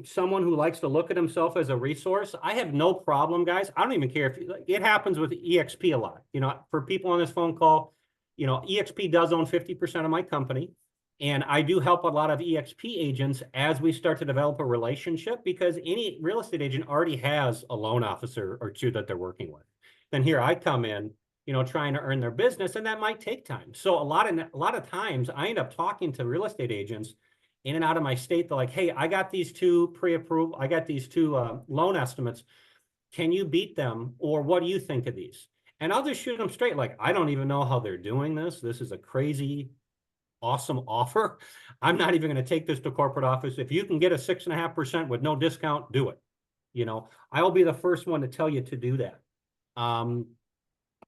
someone who likes to look at himself as a resource, I have no problem, guys. I don't even care if it happens with EXP a lot. You know, for people on this phone call, you know, EXP does own 50% of my company. And I do help a lot of EXP agents as we start to develop a relationship because any real estate agent already has a loan officer or two that they're working with. Then here I come in, you know, trying to earn their business, and that might take time. So a lot of times I end up talking to real estate agents in and out of my state. They're like, hey, I got these two pre-approved, I got these two loan estimates. Can you beat them? Or what do you think of these? And I'll just shoot them straight. Like, I don't even know how they're doing this. This is a crazy, awesome offer. I'm not even going to take this to corporate office. If you can get a 6.5% with no discount, do it. You know, I'll be the first one to tell you to do that.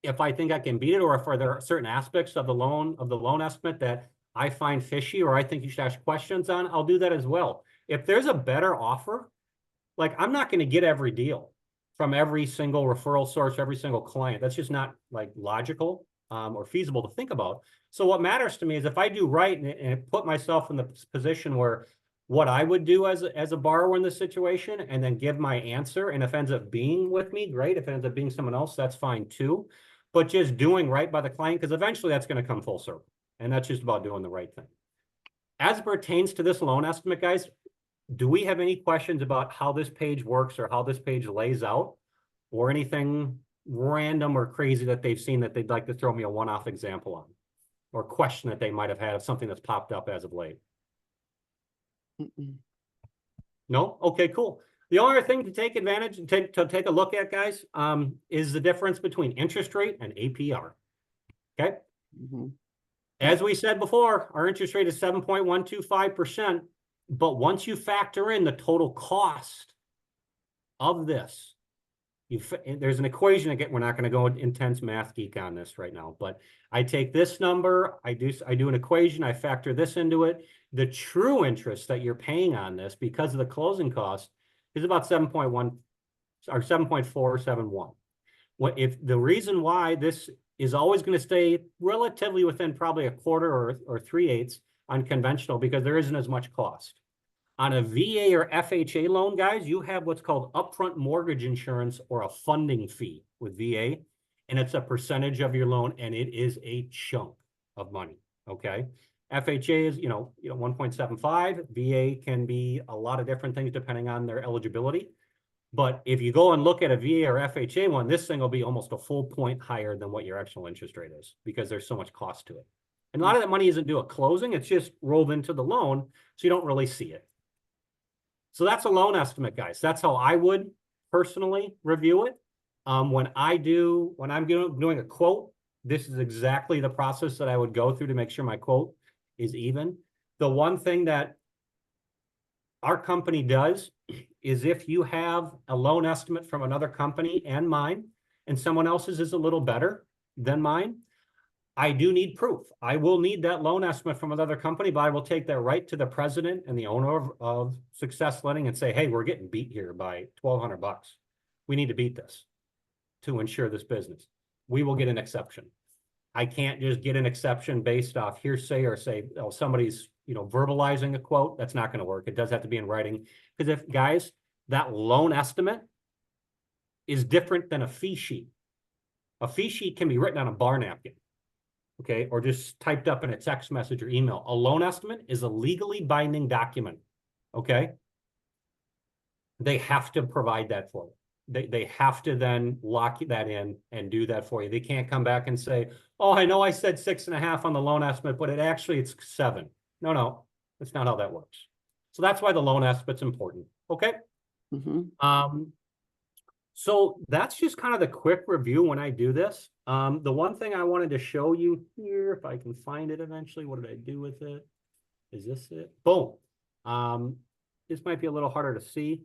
if I think I can beat it, or if there are certain aspects of the loan estimate that I find fishy, or I think you should ask questions on, I'll do that as well. If there's a better offer, like I'm not going to get every deal from every single referral source, every single client. That's just not like logical or feasible to think about. So what matters to me is if I do right and put myself in the position where what I would do as a borrower in this situation, and then give my answer, and if it ends up being with me, great. If it ends up being someone else, that's fine too. But just doing right by the client, because eventually that's going to come full circle. And that's just about doing the right thing. As it pertains to this loan estimate, guys, do we have any questions about how this page works or how this page lays out, or anything random or crazy that they've seen that they'd like to throw me a one-off example on, or question that they might have had of something that's popped up as of late? No? Okay, cool. The only other thing to take advantage and to take a look at, guys, is the difference between interest rate and APR. Okay. As we said before, our interest rate is 7.125%. But once you factor in the total cost of this, there's an equation again. We're not going to go intense math geek on this right now, but I take this number, I do an equation, I factor this into it. The true interest that you're paying on this because of the closing cost is about 7.1 or 7.471. What if the reason why this is always going to stay relatively within probably a quarter or 3/8 on conventional, because there isn't as much cost. On a VA or FHA loan, guys, you have what's called upfront mortgage insurance, or a funding fee with VA, and it's a percentage of your loan, and it is a chunk of money. Okay, FHA is 1.75. VA can be a lot of different things depending on their eligibility. But if you go and look at a VA or FHA one, this thing will be almost a full point higher than what your actual interest rate is, because there's so much cost to it. And a lot of that money isn't due at closing. It's just rolled into the loan, so you don't really see it. So that's a loan estimate, guys. That's how I would personally review it. When I'm doing a quote, this is exactly the process that I would go through to make sure my quote is even. The one thing that our company does is, if you have a loan estimate from another company and mine, and someone else's is a little better than mine, I do need proof. I will need that loan estimate from another company, but I will take that right to the president and the owner of Success Lending and say, hey, we're getting beat here by $1,200. We need to beat this to ensure this business. We will get an exception. I can't just get an exception based off hearsay or say, oh, somebody's verbalizing a quote. That's not going to work. It does have to be in writing. Because if, guys, that loan estimate is different than a fee sheet. A fee sheet can be written on a bar napkin, okay, or just typed up in a text message or email. A loan estimate is a legally binding document, okay? They have to provide that for you. They have to then lock that in and do that for you. They can't come back and say, oh, I know I said 6.5 on the loan estimate, but it's 7. No, that's not how that works. So that's why the loan estimate's important, okay? So that's just kind of the quick review when I do this. The one thing I wanted to show you here, if I can find it eventually, what did I do with it? Is this it? Boom. This might be a little harder to see,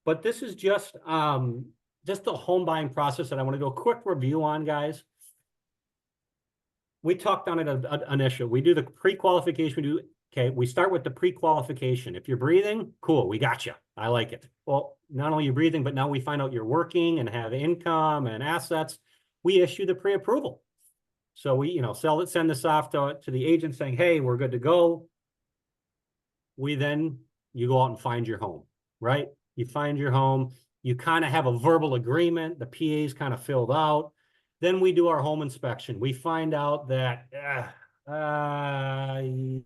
but this is just the home buying process that I want to do a quick review on, guys. We talked on it an issue. We do the pre-qualification. We start with the pre-qualification. If you're breathing, cool, we got you. I like it. Well, not only you're breathing, but now we find out you're working and have income and assets. We issue the pre-approval. So we, send this off to the agent saying, hey, we're good to go. You go out and find your home, right? You find your home. You kind of have a verbal agreement. The PA's kind of filled out. Then we do our home inspection. We find out that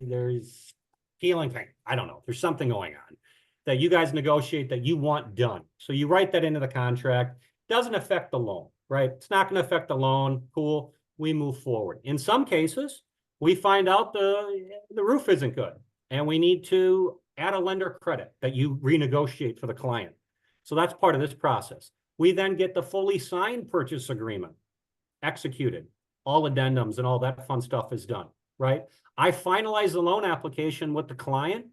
there's healing thing. I don't know. There's something going on that you guys negotiate that you want done. So you write that into the contract. Doesn't affect the loan, right? It's not going to affect the loan. Cool. We move forward. In some cases, we find out the roof isn't good and we need to add a lender credit that you renegotiate for the client. So that's part of this process. We then get the fully signed purchase agreement executed. All addendums and all that fun stuff is done, right? I finalize the loan application with the client,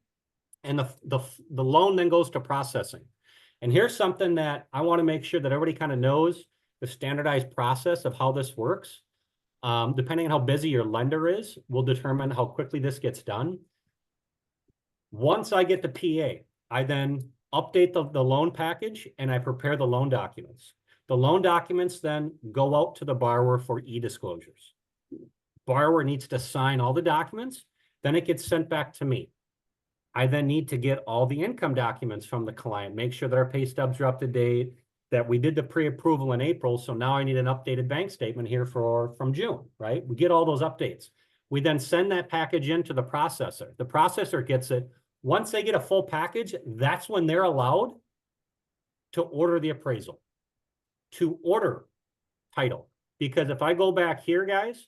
and the loan then goes to processing. And here's something that I want to make sure that everybody kind of knows. the standardized process of how this works, depending on how busy your lender is, will determine how quickly this gets done. Once I get the PA, I then update the loan package and I prepare the loan documents. The loan documents then go out to the borrower for e-disclosures. Borrower needs to sign all the documents, then it gets sent back to me. I then need to get all the income documents from the client, make sure that our pay stubs are up to date, that we did the pre-approval in April, so now I need an updated bank statement here from June, right? We get all those updates. We then send that package into the processor. The processor gets it. Once they get a full package, that's when they're allowed to order the appraisal, to order title. Because if I go back here, guys,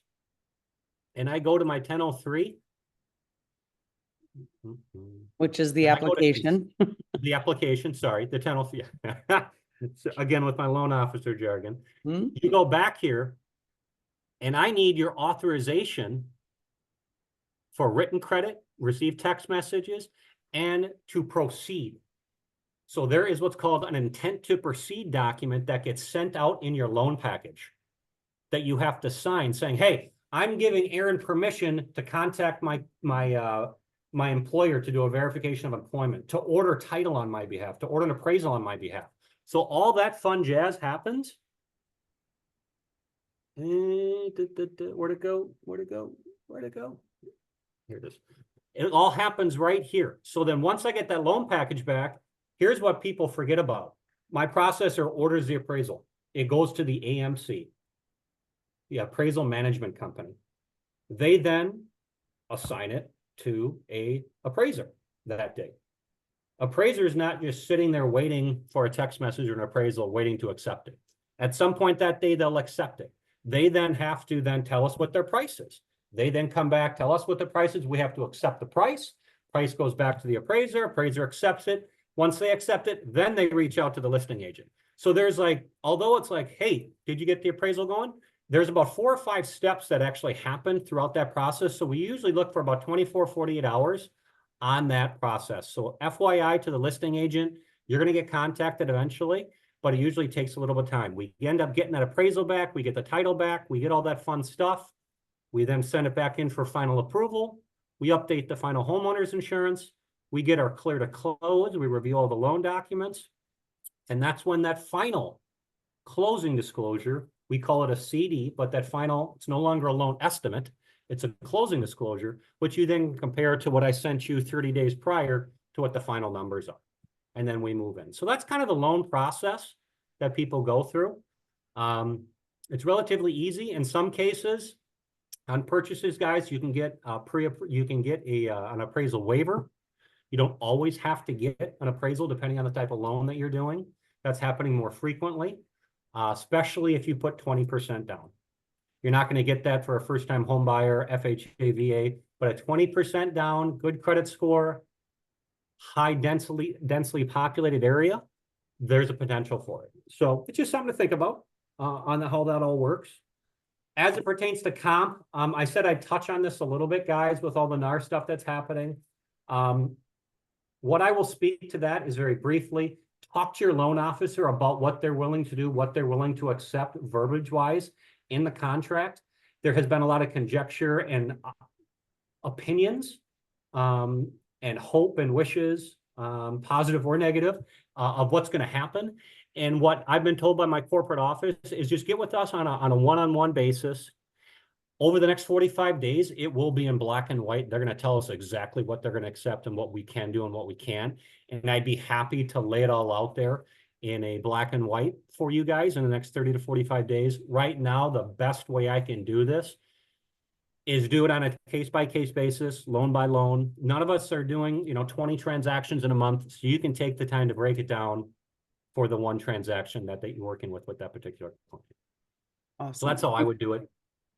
and I go to my 1003, Which is the and I go to application. the application, sorry, the 1003. Again, with my loan officer jargon. Hmm? You go back here, and I need your authorization for written credit, receive text messages, and to proceed. So there is what's called an intent to proceed document that gets sent out in your loan package that you have to sign saying, hey, I'm giving Aaron permission to contact my employer to do a verification of employment, to order title on my behalf, to order an appraisal on my behalf. So all that fun jazz happens. Where'd it go? Where'd it go? Where'd it go? Here it is. It all happens right here. So then once I get that loan package back, here's what people forget about. My processor orders the appraisal. It goes to the AMC, the appraisal management company. They then assign it to a appraiser that day. Appraiser is not just sitting there waiting for a text message or an appraisal, waiting to accept it. At some point that day, they'll accept it. They then have to then tell us what their price is. They then come back, tell us what the price is. We have to accept the price. Price goes back to the appraiser. Appraiser accepts it. Once they accept it, then they reach out to the listing agent. So there's like, although it's like, hey, did you get the appraisal going? There's about 4 or 5 steps that actually happen throughout that process. So we usually look for about 24, 48 hours on that process. So FYI to the listing agent, you're going to get contacted eventually, but it usually takes a little bit of time. We end up getting that appraisal back. We get the title back. We get all that fun stuff. We then send it back in for final approval. We update the final homeowner's insurance. We get our clear to close. We review all the loan documents. And that's when that final closing disclosure, we call it a CD, but that final, it's no longer a loan estimate. It's a closing disclosure, which you then compare to what I sent you 30 days prior to what the final numbers are. And then we move in. So that's kind of the loan process that people go through. It's relatively easy. In some cases, on purchases, guys, you can get an appraisal waiver. You don't always have to get an appraisal depending on the type of loan that you're doing. That's happening more frequently, especially if you put 20% down. You're not going to get that for a first-time home buyer, FHA, VA, but at 20% down, good credit score, high densely populated area, there's a potential for it. So it's just something to think about on how that all works. As it pertains to comp, I said I'd touch on this a little bit, guys, with all the NAR stuff that's happening. What I will speak to that is very briefly, talk to your loan officer about what they're willing to do, what they're willing to accept verbiage-wise in the contract. There has been a lot of conjecture and opinions and hope and wishes, positive or negative, of what's going to happen. And what I've been told by my corporate office is just get with us on a one-on-one basis. Over the next 45 days, it will be in black and white. They're going to tell us exactly what they're going to accept and what we can do and what we can't. And I'd be happy to lay it all out there in a black and white for you guys in the next 30 to 45 days. Right now, the best way I can do this is do it on a case-by-case basis, loan by loan. None of us are doing, 20 transactions in a month. So you can take the time to break it down for the one transaction that you're working with that particular client. Awesome. So that's how I would do it.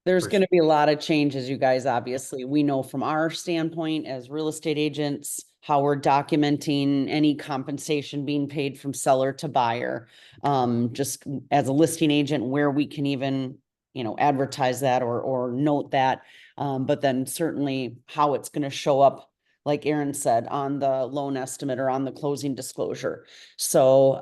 There's going to be a lot of changes, you guys, obviously. We know from our standpoint as real estate agents, how we're documenting any compensation being paid from seller to buyer. Just as a listing agent, where we can even, advertise that or note that. But then certainly how it's going to show up like Aaron said, on the loan estimate or on the closing disclosure. So,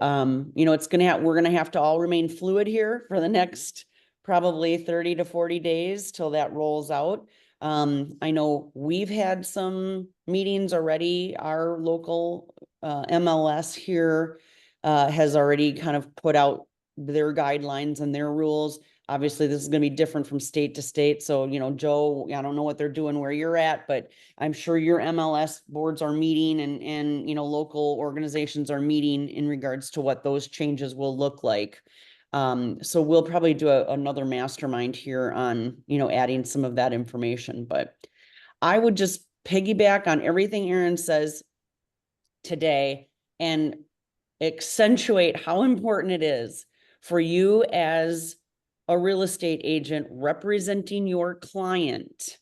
you know, we're gonna have to all remain fluid here for the next probably 30 to 40 days till that rolls out. I know we've had some meetings already. Our local MLS here has already kind of put out their guidelines and their rules. Obviously, this is going to be different from state to state. So, you know, Joe, I don't know what they're doing where you're at, but I'm sure your MLS boards are meeting and, you know, local organizations are meeting in regards to what those changes will look like. So we'll probably do another mastermind here on, you know, adding some of that information, but I would just piggyback on everything Aaron says today and accentuate how important it is for you as a real estate agent representing your client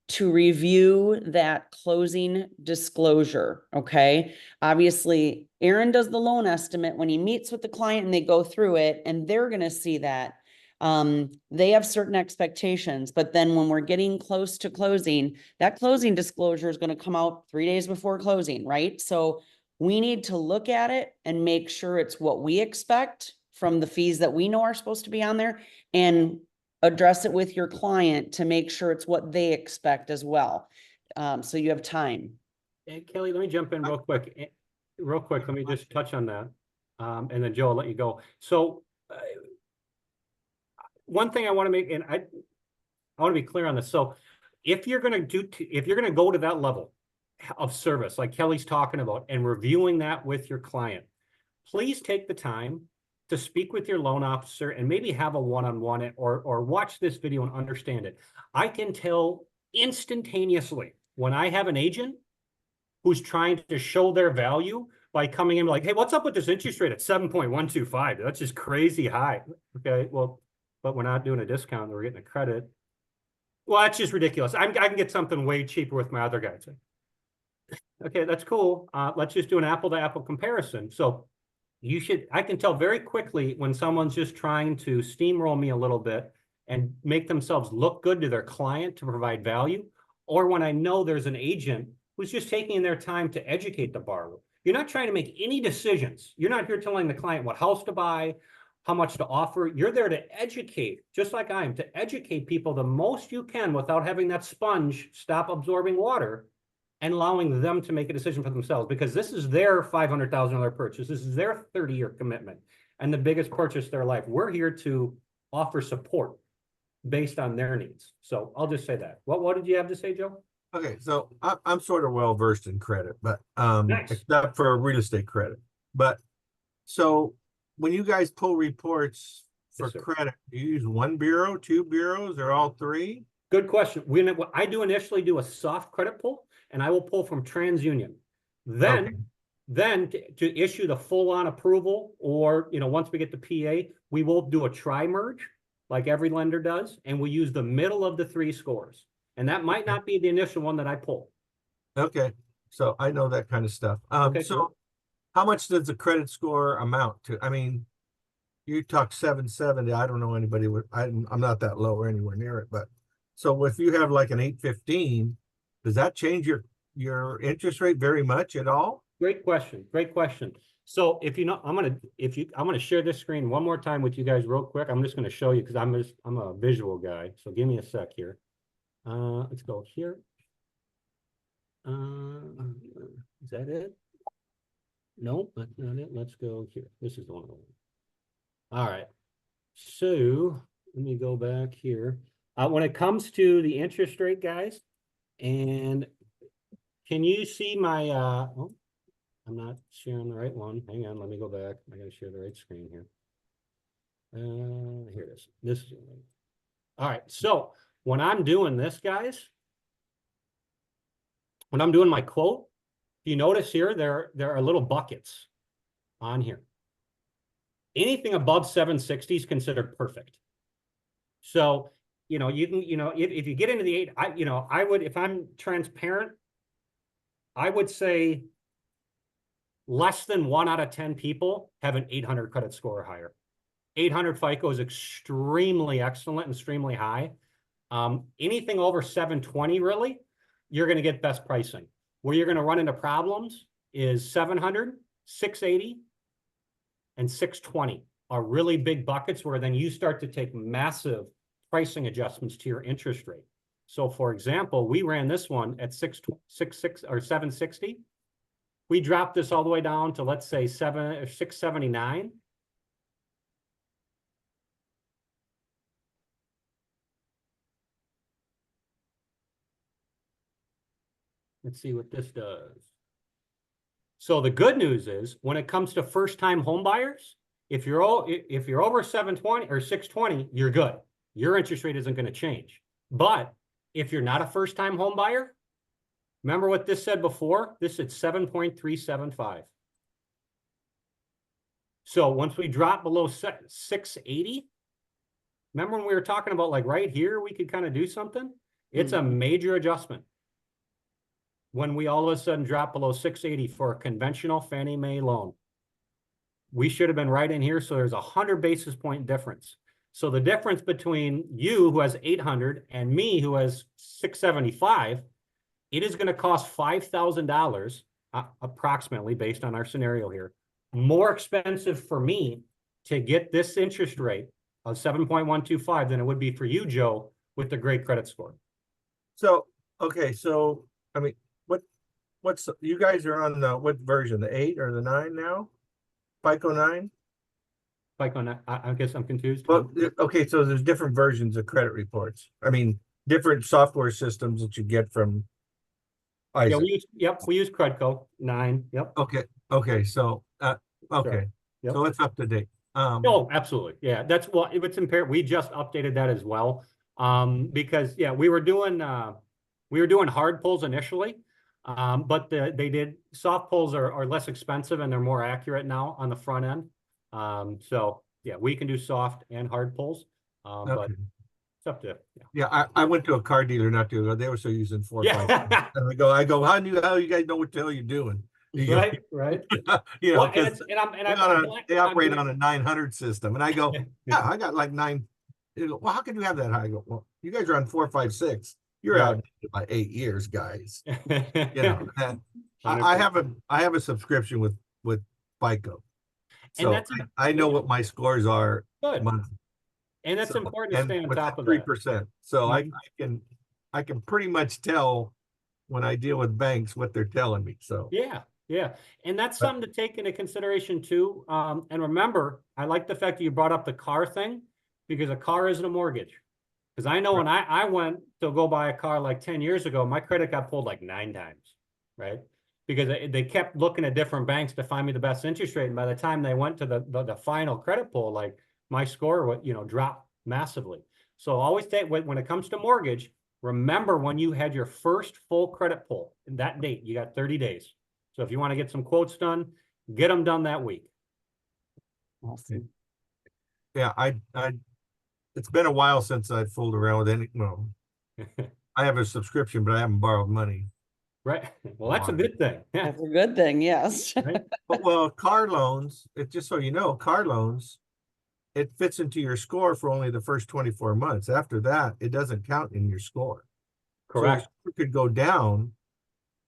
to review that closing disclosure, okay? Obviously, Aaron does the loan estimate when he meets with the client and they go through it, and they're gonna see that. They have certain expectations, but then when we're getting close to closing, that closing disclosure is gonna come out 3 days before closing, right? So we need to look at it and make sure it's what we expect from the fees that we know are supposed to be on there, and address it with your client to make sure it's what they expect as well. So you have time. And Kelly, let me jump in real quick. Real quick, let me just touch on that. And then Joe, I'll let you go. So one thing I want to make, and I want to be clear on this. So if you're going to go to that level of service, like Kelly's talking about, and reviewing that with your client, please take the time to speak with your loan officer and maybe have a one-on-one or watch this video and understand it. I can tell instantaneously when I have an agent who's trying to show their value by coming in like, hey, what's up with this interest rate at 7.125? That's just crazy high. Okay, well, but we're not doing a discount, we're getting a credit. Well, that's just ridiculous. I can get something way cheaper with my other guys. Okay, that's cool. Let's just do an apple-to-apple comparison. So I can tell very quickly when someone's just trying to steamroll me a little bit and make themselves look good to their client to provide value, or when I know there's an agent who's just taking their time to educate the borrower. You're not trying to make any decisions. You're not here telling the client what house to buy, how much to offer. You're there to educate, just like I am, to educate people the most you can without having that sponge stop absorbing water and allowing them to make a decision for themselves, because this is their $500,000 purchase. This is their 30-year commitment and the biggest purchase of their life. We're here to offer support based on their needs. So I'll just say that. What did you have to say, Joe? Okay, so I'm sort of well versed in credit, but Nice. except for real estate credit. But so when you guys pull reports for Yes, sir. credit, do you use one bureau, two bureaus, or all three? Good question. What I do initially do a soft credit pull, and I will pull from TransUnion. Then to issue the full-on approval, or, you know, once we get the PA, we will do a tri-merge like every lender does, and we use the middle of the 3 scores. And that might not be the initial one that I pull. Okay, so I know that kind of stuff. Okay, So cool. how much does the credit score amount to? I mean, you talk 770. I don't know anybody with. I'm not that low or anywhere near it. But so if you have like an 815, does that change your interest rate very much at all? Great question. Great question. So if you know, I'm gonna share this screen one more time with you guys real quick. I'm just gonna show you because I'm a visual guy. So give me a sec here. Let's go here. Is that it? Nope, that's not it. Let's go here. This is the one. All right. So let me go back here. When it comes to the interest rate, guys, and can you see my, oh, I'm not sharing the right one. Hang on, let me go back. I gotta share the right screen here. Here it is. This is, all right. So when I'm doing this, guys, when I'm doing my quote, you notice here, there are little buckets on here. Anything above 760 is considered perfect. So, you know, you can, you know, if you get into the 8, I would, if I'm transparent, I would say less than 1 out of 10 people have an 800 credit score or higher. 800 FICO is extremely excellent and extremely high. Anything over 720, really, you're going to get best pricing. Where you're gonna run into problems is 700, 680, and 620 are really big buckets where then you start to take massive pricing adjustments to your interest rate. So for example, we ran this one at 666 or 760. We dropped this all the way down to, let's say, 679. Let's see what this does. So the good news is when it comes to first-time home buyers, if you're over 720 or 620, you're good. Your interest rate isn't going to change. But if you're not a first-time home buyer, remember what this said before? This is 7.375. So once we drop below 680, remember when we were talking about like right here, we could kind of do something? It's a major adjustment. When we all of a sudden drop below 680 for a conventional Fannie Mae loan, we should have been right in here. So there's 100 basis point difference. So the difference between you who has 800 and me who has 675, it is going to cost $5,000 approximately based on our scenario here, more expensive for me to get this interest rate of 7.125 than it would be for you, Joe, with the great credit score. So, okay, so, I mean, what's, you guys are on the, what version, the 8 or the 9 now? FICO 9? FICO, I guess I'm confused. Well, okay, so there's different versions of credit reports. I mean, different software systems that you get from Yeah, Isaac. we use Credco 9. Yep. Okay, so, okay, Yep. so it's up to date. Oh, absolutely. Yeah, that's what it's impaired. We just updated that as well. Because yeah, we were doing hard pulls initially. But they did soft pulls are less expensive and they're more accurate now on the front end. So yeah, we can do soft and hard pulls. But Okay. it's up to Yeah, I went to a car dealer not too long. They were still using 4 or 5. yeah. And I go, how you guys know what the hell you're doing? You go, Right. you know, Well, and because they they operate on a 900 system. And I go, yeah, I got like 9. They go, well, how can you have that high? I go, well, you guys are on 4, 5, 6. You're Right. out by 8 years, guys. You know, and I have a subscription with FICO. So that's I know what my scores are good. monthly. And that's So, important to and stay on with top of 3%. So Mhm. I can pretty much tell when I deal with banks what they're telling me. So that. Yeah. And that's But- something to take into consideration too. And remember, I like the fact that you brought up the car thing because a car isn't a mortgage. Because I know when I went to go buy a car like 10 years ago, my credit got pulled like 9 times, right? Because they kept looking at different banks to find me the best interest rate. And by the time they went to the final credit pull, like my score would, drop massively. So always take, when it comes to mortgage, remember when you had your first full credit pull, that date, you got 30 days. So if you want to get some quotes done, get them done that week. Awesome. yeah, it's been a while since I've fooled around with any. Well, I have a subscription, but I haven't borrowed money. Right. Well, that's a good thing. That's a good thing, yes. Right? But well, car loans, just so you know, car loans, it fits into your score for only the first 24 months. After that, it doesn't count in your score. Correct. So it could go down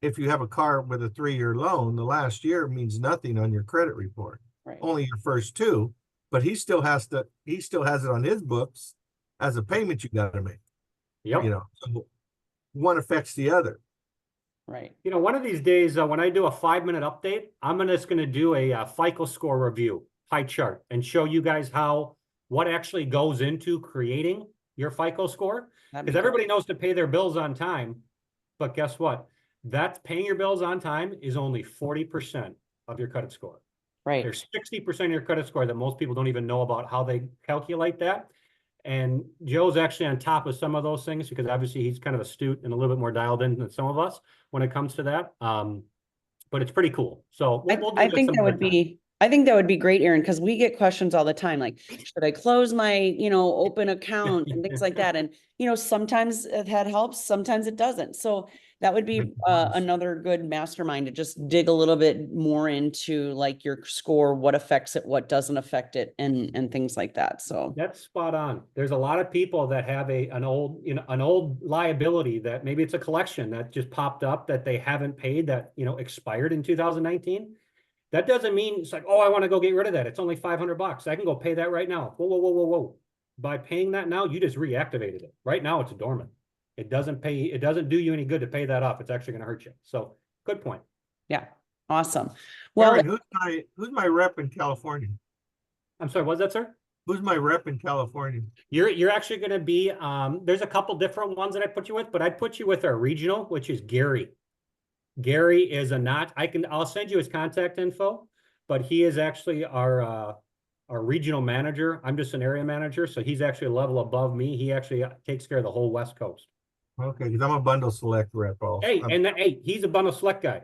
if you have a car with a 3-year loan. The last year means nothing on your credit report. Right. Only your first 2, but he still has it on his books as a payment you got to make. Yep. You know, so one affects the other. Right. One of these days, when I do a 5-minute update, I'm just going to do a FICO score review, pie chart, and show you guys what actually goes into creating your FICO score. That'd be Because everybody knows to pay their bills on time, but guess what? That's paying your bills on time is only 40% of your credit score. right. There's 60% of your credit score that most people don't even know about how they calculate that. And Joe's actually on top of some of those things because obviously he's kind of astute and a little bit more dialed in than some of us when it comes to that. But it's pretty cool. So we'll do I that think some that other would time. be I think that would be great, Aaron, because we get questions all the time, like, should I close my, open account and things like that? And, sometimes that helps, sometimes it doesn't. So that would be Makes sense. another good mastermind to just dig a little bit more into like your score, what affects it, what doesn't affect it, and things like that. So That's spot on. There's a lot of people that have an old liability that maybe it's a collection that just popped up that they haven't paid that, expired in 2019. That doesn't mean it's like, oh, I want to go get rid of that. It's only $500. I can go pay that right now. Whoa, whoa, whoa, whoa, whoa. By paying that now, you just reactivated it. Right now, it's dormant. It doesn't do you any good to pay that off. It's actually going to hurt you. So good point. yeah, awesome. Well, Aaron, who's my rep in California? I'm sorry, what's that, sir? Who's my rep in California? You're actually going to be, there's a couple different ones that I put you with, but I put you with our regional, which is Gary. Gary is I'll send you his contact info, but he is actually our regional manager. I'm just an area manager. So he's actually a level above me. He actually takes care of the whole West Coast. Okay, because I'm a bundle select rep also. Hey, he's a bundle select guy.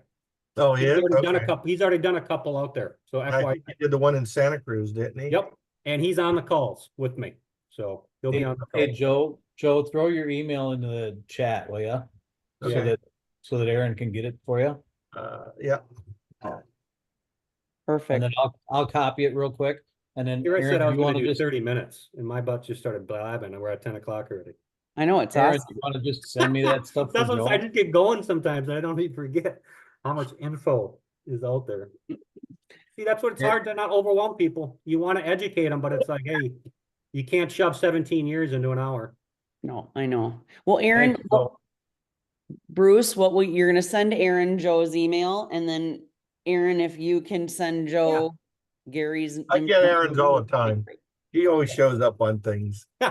Oh, He's yeah, already done a okay. couple. He's already done a couple out there. So I FYI. think he did the one in Santa Cruz, didn't he? Yep. And he's on the calls with me. So he'll be on the Hey, call. Joe, throw your email into the chat, will ya? Okay. So that Aaron can get it for you. Yeah. And perfect. then I'll copy it real quick. And then Here I said Aaron, I was you going want to to do just, 30 minutes and my butt just started blabbing and we're at 10 o'clock already. I know it's Aaron, awesome. you want to just send me that stuff for That's what Joe? I just get going sometimes. I don't even forget how much info is out there. See, that's what it's Yeah. hard to not overwhelm people. You want to educate them, but it's like, hey, you can't shove 17 years into an hour. No, I know. Well, Aaron, Thanks, Joe. Bruce, you're gonna send Aaron Joe's email, and then Aaron, if you can send Joe Gary's. I get info. Aaron's all the time. He always shows up on things. You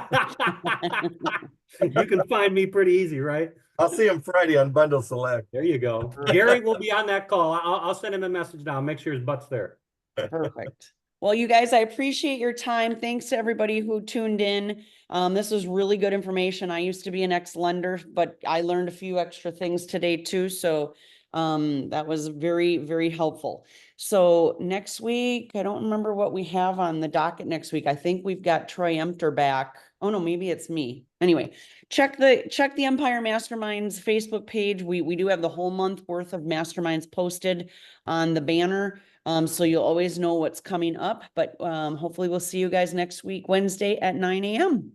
can find me pretty easy, right? I'll see him Friday on Bundle Select. There you go. Gary will be on that call. I'll send him a message now. Make sure his butt's there. Perfect. Well, you guys, I appreciate your time. Thanks to everybody who tuned in. This was really good information. I used to be an ex-lender, but I learned a few extra things today too. So that was very, very helpful. So next week, I don't remember what we have on the docket next week. I think we've got Troy Emter back. Oh no, maybe it's me. Anyway, check the Empire Masterminds Facebook page. We do have the whole month worth of masterminds posted on the banner. So you'll always know what's coming up, but hopefully we'll see you guys next week, Wednesday at 9 a.m.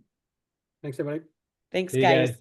Thanks, everybody. Thanks, See you guys. guys.